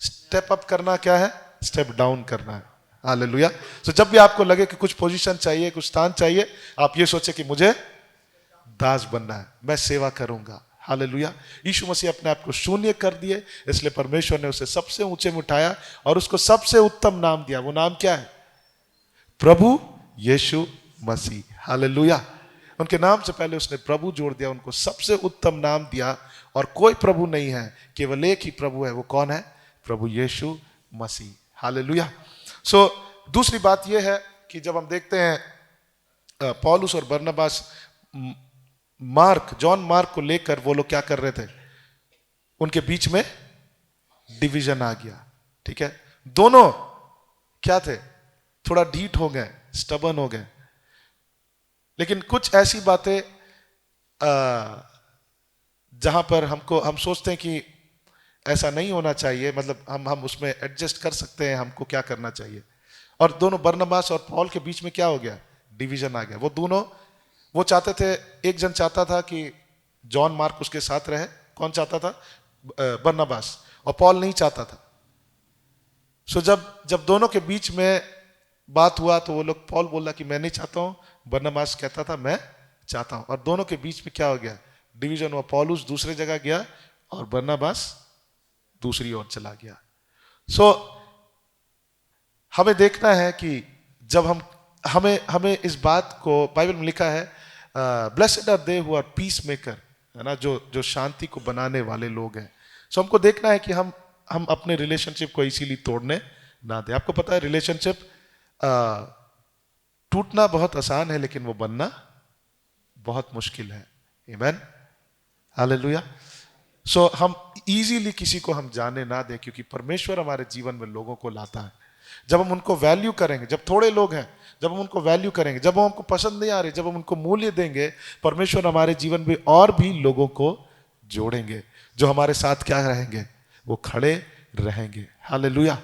स्टेप अप करना क्या है, स्टेप डाउन करना है। हालेलुया। सो जब भी आपको लगे कि कुछ पोजीशन चाहिए, कुछ स्थान चाहिए, आप ये सोचे कि मुझे दास बनना है, मैं सेवा करूंगा। हालेलुया। यीशु मसीह अपने आप को शून्य कर दिए, इसलिए परमेश्वर ने उसे सबसे ऊंचे में उठाया और उसको सबसे उत्तम नाम दिया। वो नाम क्या है? प्रभु यीशु मसीह। हालेलुया। उनके नाम से पहले उसने प्रभु जोड़ दिया, उनको सबसे उत्तम नाम दिया। और कोई प्रभु नहीं है, केवल एक ही प्रभु है। वो कौन है? प्रभु यीशु मसीह। हालेलुया। सो दूसरी बात यह है कि जब हम देखते हैं पौलुस और बरनबास, जॉन मार्क को लेकर वो लोग क्या कर रहे थे, उनके बीच में डिवीजन आ गया। ठीक है, दोनों क्या थे, थोड़ा ढीठ हो गए, स्टबर्न हो गए। लेकिन कुछ ऐसी बातें जहां पर हम सोचते हैं कि ऐसा नहीं होना चाहिए, मतलब हम उसमें एडजस्ट कर सकते हैं, हमको क्या करना चाहिए। और दोनों बरनबास और पौल के बीच में क्या हो गया, डिवीजन आ गया। वो चाहते थे, एक जन चाहता था कि जॉन मार्क उसके साथ रहे। कौन चाहता था? बरनबास। और पौल नहीं चाहता था। सो जब दोनों के बीच में बात हुआ तो वो लोग, पौल बोला कि मैं नहीं चाहता हूं, बरनबास कहता था मैं चाहता हूं। और दोनों के बीच में क्या हो गया, डिवीजन हुआ। पौलुस दूसरे जगह गया और बरनबास दूसरी ओर चला गया। सो हमें देखना है कि जब हमें इस बात को, बाइबल में लिखा है, blessed are they who are peace maker, है ना, जो शांति को बनाने वाले लोग हैं। सो हमको देखना है कि हम अपने रिलेशनशिप को इसीलिए तोड़ने ना दें। आपको पता है रिलेशनशिप टूटना बहुत आसान है, लेकिन वो बनना बहुत मुश्किल है। आमीन, हालेलुया। सो हम इजीली किसी को हम जाने ना दें, क्योंकि परमेश्वर हमारे जीवन में लोगों को लाता है। जब हम उनको वैल्यू करेंगे, जब थोड़े लोग हैं, जब हम उनको वैल्यू करेंगे, जब हमको पसंद नहीं आ रहे, जब हम उनको मूल्य देंगे, परमेश्वर हमारे जीवन में और भी लोगों को जोड़ेंगे, जो हमारे साथ क्या रहेंगे, वो खड़े रहेंगे। हालेलुया,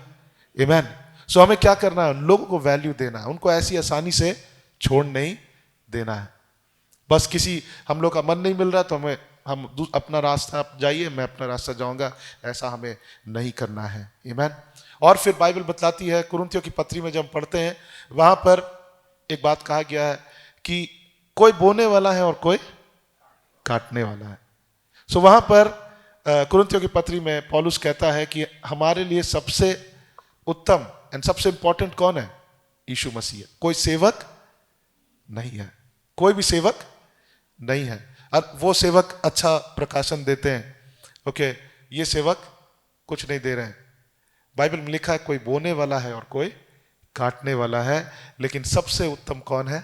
आमीन। सो हमें क्या करना है, लोगों को वैल्यू देना है, उनको ऐसी आसानी से छोड़ नहीं देना है। बस किसी हम लोग का मन नहीं मिल रहा तो हम अपना रास्ता, आप जाइए, मैं अपना रास्ता जाऊंगा, ऐसा हमें नहीं करना है। आमीन। और फिर बाइबल बतलाती है, कुरिन्थियों की पत्री में जब हम पढ़ते हैं, वहां पर एक बात कहा गया है कि कोई बोने वाला है और कोई काटने वाला है। सो वहां पर कुरिन्थियों की पत्री में पौलुस कहता है कि हमारे लिए सबसे उत्तम एंड सबसे इंपॉर्टेंट कौन है? यीशु मसीह है। कोई सेवक नहीं है, कोई भी सेवक नहीं है। और वो सेवक अच्छा प्रकाशन देते हैं, ओके, ये सेवक कुछ नहीं दे रहे हैं। बाइबल में लिखा है कोई बोने वाला है और कोई काटने वाला है, लेकिन सबसे उत्तम कौन है?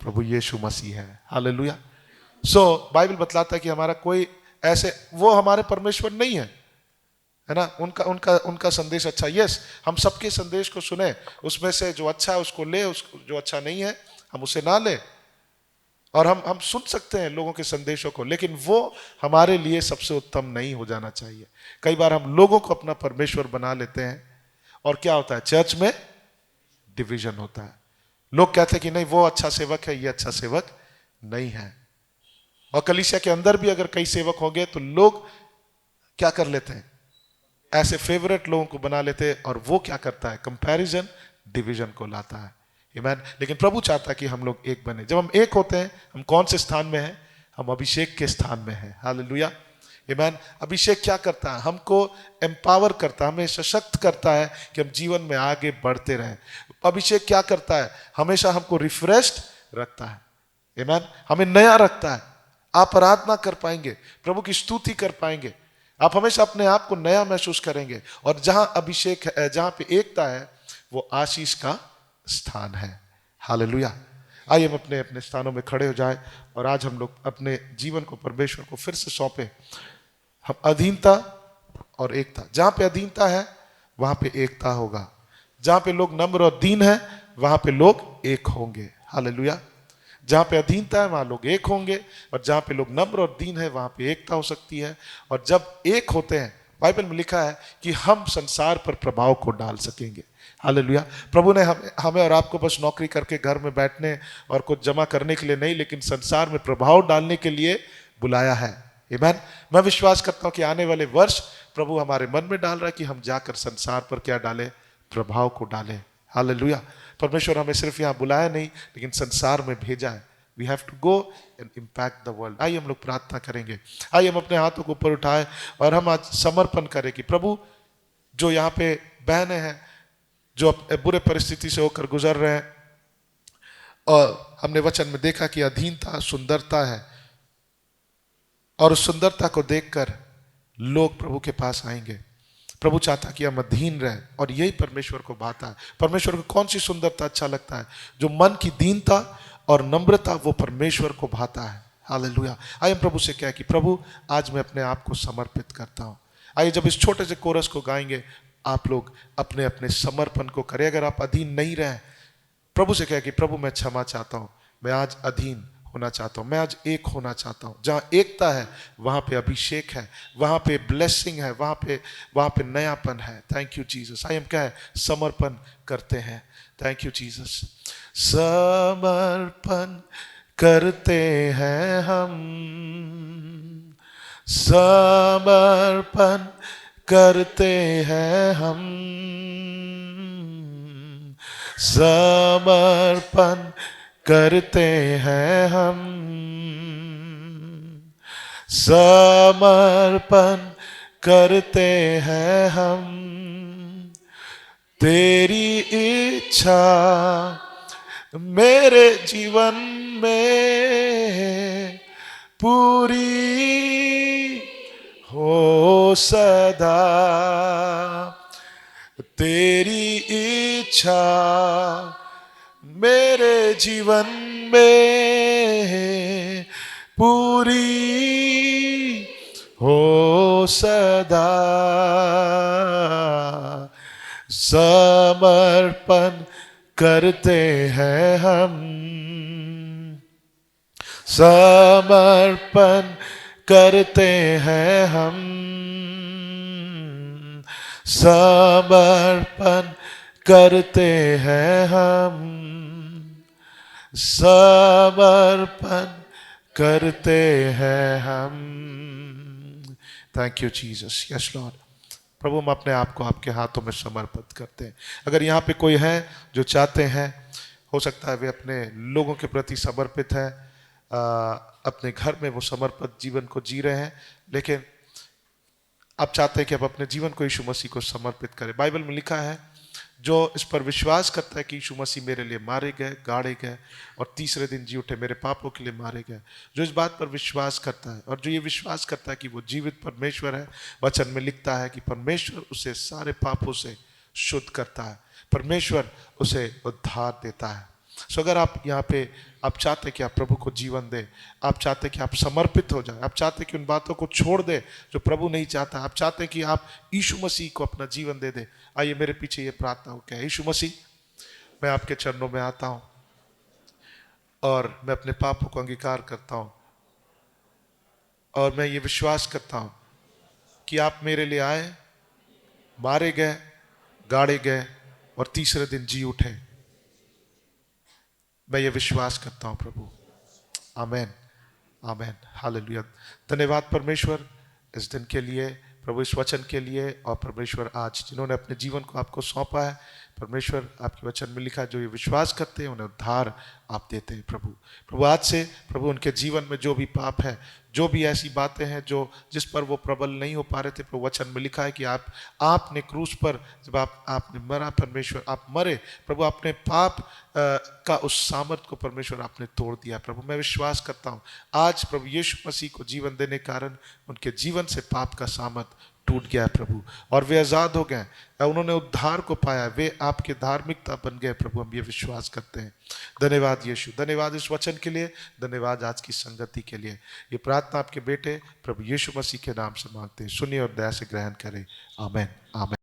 प्रभु यीशु मसीह है। हालेलुया। सो बाइबल बतलाता है कि हमारा कोई ऐसे, वो हमारे परमेश्वर नहीं है ना। उनका उनका उनका संदेश अच्छा, यस, हम सबके संदेश को सुने, उसमें से जो अच्छा है उसको ले, उसको जो अच्छा नहीं है हम उसे ना ले। और हम सुन सकते हैं लोगों के संदेशों को, लेकिन वो हमारे लिए सबसे उत्तम नहीं हो जाना चाहिए। कई बार हम लोगों को अपना परमेश्वर बना लेते हैं, और क्या होता है? चर्च में डिवीजन होता है। लोग कहते हैं कि नहीं वो अच्छा सेवक है, ये अच्छा सेवक नहीं है। और कलीसिया के अंदर भी अगर कई सेवक होंगे तो लोग क्या कर लेते हैं? ऐसे फेवरेट लोगों को बना लेते हैं, और वो क्या करता है? कंपैरिजन, डिवीजन को लाता है। आमीन। लेकिन प्रभु चाहता है कि हम लोग एक बने। जब हम एक होते हैं, हम कौन से स्थान में हैं? हम अभिषेक के स्थान में हैं। हालेलुया। आमीन। अभिषेक क्या करता है? हमको एम्पावर करता है, हमें सशक्त करता है कि हम जीवन में आगे बढ़ते रहें। अभिषेक क्या करता है? हमेशा हमको रिफ्रेश्ड रखता है। आमीन। हमें नया रखता है। आप आराधना कर पाएंगे, प्रभु की स्तुति कर पाएंगे, आप हमेशा अपने आप को नया महसूस करेंगे। और जहां अभिषेक है, जहां पे एकता है, वो आशीष का स्थान है। हालेलुया। आइए हम अपने अपने स्थानों में खड़े हो जाए, और आज हम लोग अपने जीवन को परमेश्वर को फिर से सौंपे। हम अधीनता और एकता, जहां पे अधीनता है वहां पे एकता होगा, जहां पे लोग नम्र और दीन है वहां पे लोग एक होंगे। हालेलुया। जहां पे अधीनता है वहां लोग एक होंगे, और जहां पे लोग नम्र और दीन है वहां पे एकता हो सकती है। और जब एक होते हैं, बाइबल में लिखा है कि हम संसार पर प्रभाव को डाल सकेंगे। हालेलुया। प्रभु ने हमें और आपको बस नौकरी करके घर में बैठने और कुछ जमा करने के लिए नहीं, लेकिन संसार में प्रभाव डालने के लिए बुलाया है। आमीन। मैं विश्वास करता हूं कि आने वाले वर्ष प्रभु हमारे मन में डाल रहा है कि हम जाकर संसार पर क्या डालें? प्रभाव को डालें। हालेलुया। परमेश्वर हमें सिर्फ यहाँ बुलाया नहीं, लेकिन संसार में भेजा है। We have to go and impact the world. आइए हम लोग प्रार्थना करेंगे। आइए हम अपने हाथों को ऊपर उठाएं और हम आज समर्पण करें कि प्रभु, जो यहाँ पे बहनें हैं जो बुरे परिस्थिति से होकर गुजर रहे हैं, और हमने वचन में देखा कि अधीनता सुंदरता है, और उस सुंदरता को देखकर लोग प्रभु के पास आएंगे। प्रभु चाहता कि हम अधीन रहे, और यही परमेश्वर को भाता है। परमेश्वर को कौन सी सुंदरता अच्छा लगता है? जो मन की दीनता और नम्रता, वो परमेश्वर को भाता है। हालेलुया। आइए हम प्रभु से कहें कि प्रभु, आज मैं अपने आप को समर्पित करता हूं। आइए जब इस छोटे से कोरस को गाएंगे, आप लोग अपने अपने समर्पण को करें। अगर आप अधीन नहीं रहे, प्रभु से कहें कि प्रभु मैं क्षमा चाहता हूं, मैं आज अधीन होना चाहता हूं, मैं आज एक होना चाहता हूं। जहां एकता है वहां पे अभिषेक है, वहां पे ब्लेसिंग है, वहां पे नयापन है। Thank you Jesus. आइए हम क्या है? समर्पण करते हैं। Thank you Jesus. समर्पण करते हैं हम, समर्पण करते हैं हम, समर्पण करते हैं हम, समर्पण करते हैं हम। तेरी इच्छा मेरे जीवन में पूरी हो सदा, तेरी इच्छा मेरे जीवन में पूरी हो सदा। समर्पण करते हैं हम, समर्पण करते हैं हम, समर्पण करते हैं हम, समर्पण करते हैं हम। Thank you Jesus. Yes Lord. प्रभु, हम अपने आप को आपके हाथों में समर्पित करते हैं। अगर यहाँ पे कोई है जो चाहते हैं, हो सकता है वे अपने लोगों के प्रति समर्पित है, अपने घर में वो समर्पित जीवन को जी रहे हैं, लेकिन आप चाहते हैं कि आप अपने जीवन को यीशु मसीह को समर्पित करें। बाइबल में लिखा है, जो इस पर विश्वास करता है कि यीशु मसीह मेरे लिए मारे गए, गाड़े गए और तीसरे दिन जी उठे, मेरे पापों के लिए मारे गए, जो इस बात पर विश्वास करता है और जो ये विश्वास करता है कि वो जीवित परमेश्वर है, वचन में लिखता है कि परमेश्वर उसे सारे पापों से शुद्ध करता है, परमेश्वर उसे उद्धार देता है। सो अगर आप यहाँ पे आप चाहते कि आप प्रभु को जीवन दें, आप चाहते कि आप समर्पित हो जाए, आप चाहते कि उन बातों को छोड़ दे जो प्रभु नहीं चाहता, आप चाहते कि आप यीशु मसीह को अपना जीवन दे दे, आइए मेरे पीछे ये प्रार्थना हो क्या। यीशु मसीह, मैं आपके चरणों में आता हूँ और मैं अपने पापों को अंगीकार करता हूँ और मैं ये विश्वास करता हूँ कि आप मेरे लिए आए, मारे गए, गाड़े गए और तीसरे दिन जी उठे। मैं ये विश्वास करता हूँ प्रभु। आमेन, आमेन, हालेलुया। धन्यवाद परमेश्वर इस दिन के लिए, प्रभु इस वचन के लिए, और परमेश्वर आज जिन्होंने अपने जीवन को आपको सौंपा है, परमेश्वर आपके वचन में लिखा है जो ये विश्वास करते हैं उन्हें उद्धार आप देते हैं प्रभु। प्रभु आज से प्रभु उनके जीवन में जो भी पाप है, जो भी ऐसी बातें हैं जो जिस पर वो प्रबल नहीं हो पा रहे थे, प्रभु वचन में लिखा है कि आपने क्रूस पर जब आपने मरा, परमेश्वर आप मरे प्रभु, आपने पाप का उस सामर्थ को परमेश्वर आपने तोड़ दिया प्रभु। मैं विश्वास करता हूँ आज प्रभु यीशु मसीह को जीवन देने के कारण उनके जीवन से पाप का सामर्थ टूट गया प्रभु और वे आज़ाद हो गए, उन्होंने उद्धार को पाया, वे आपकी धार्मिकता बन गए प्रभु। हम ये विश्वास करते हैं। धन्यवाद यीशु, धन्यवाद इस वचन के लिए, धन्यवाद आज की संगति के लिए। ये प्रार्थना आपके बेटे प्रभु यीशु मसीह के नाम से मांगते हैं, सुनिए और दया से ग्रहण करें। आमेन, आमेन।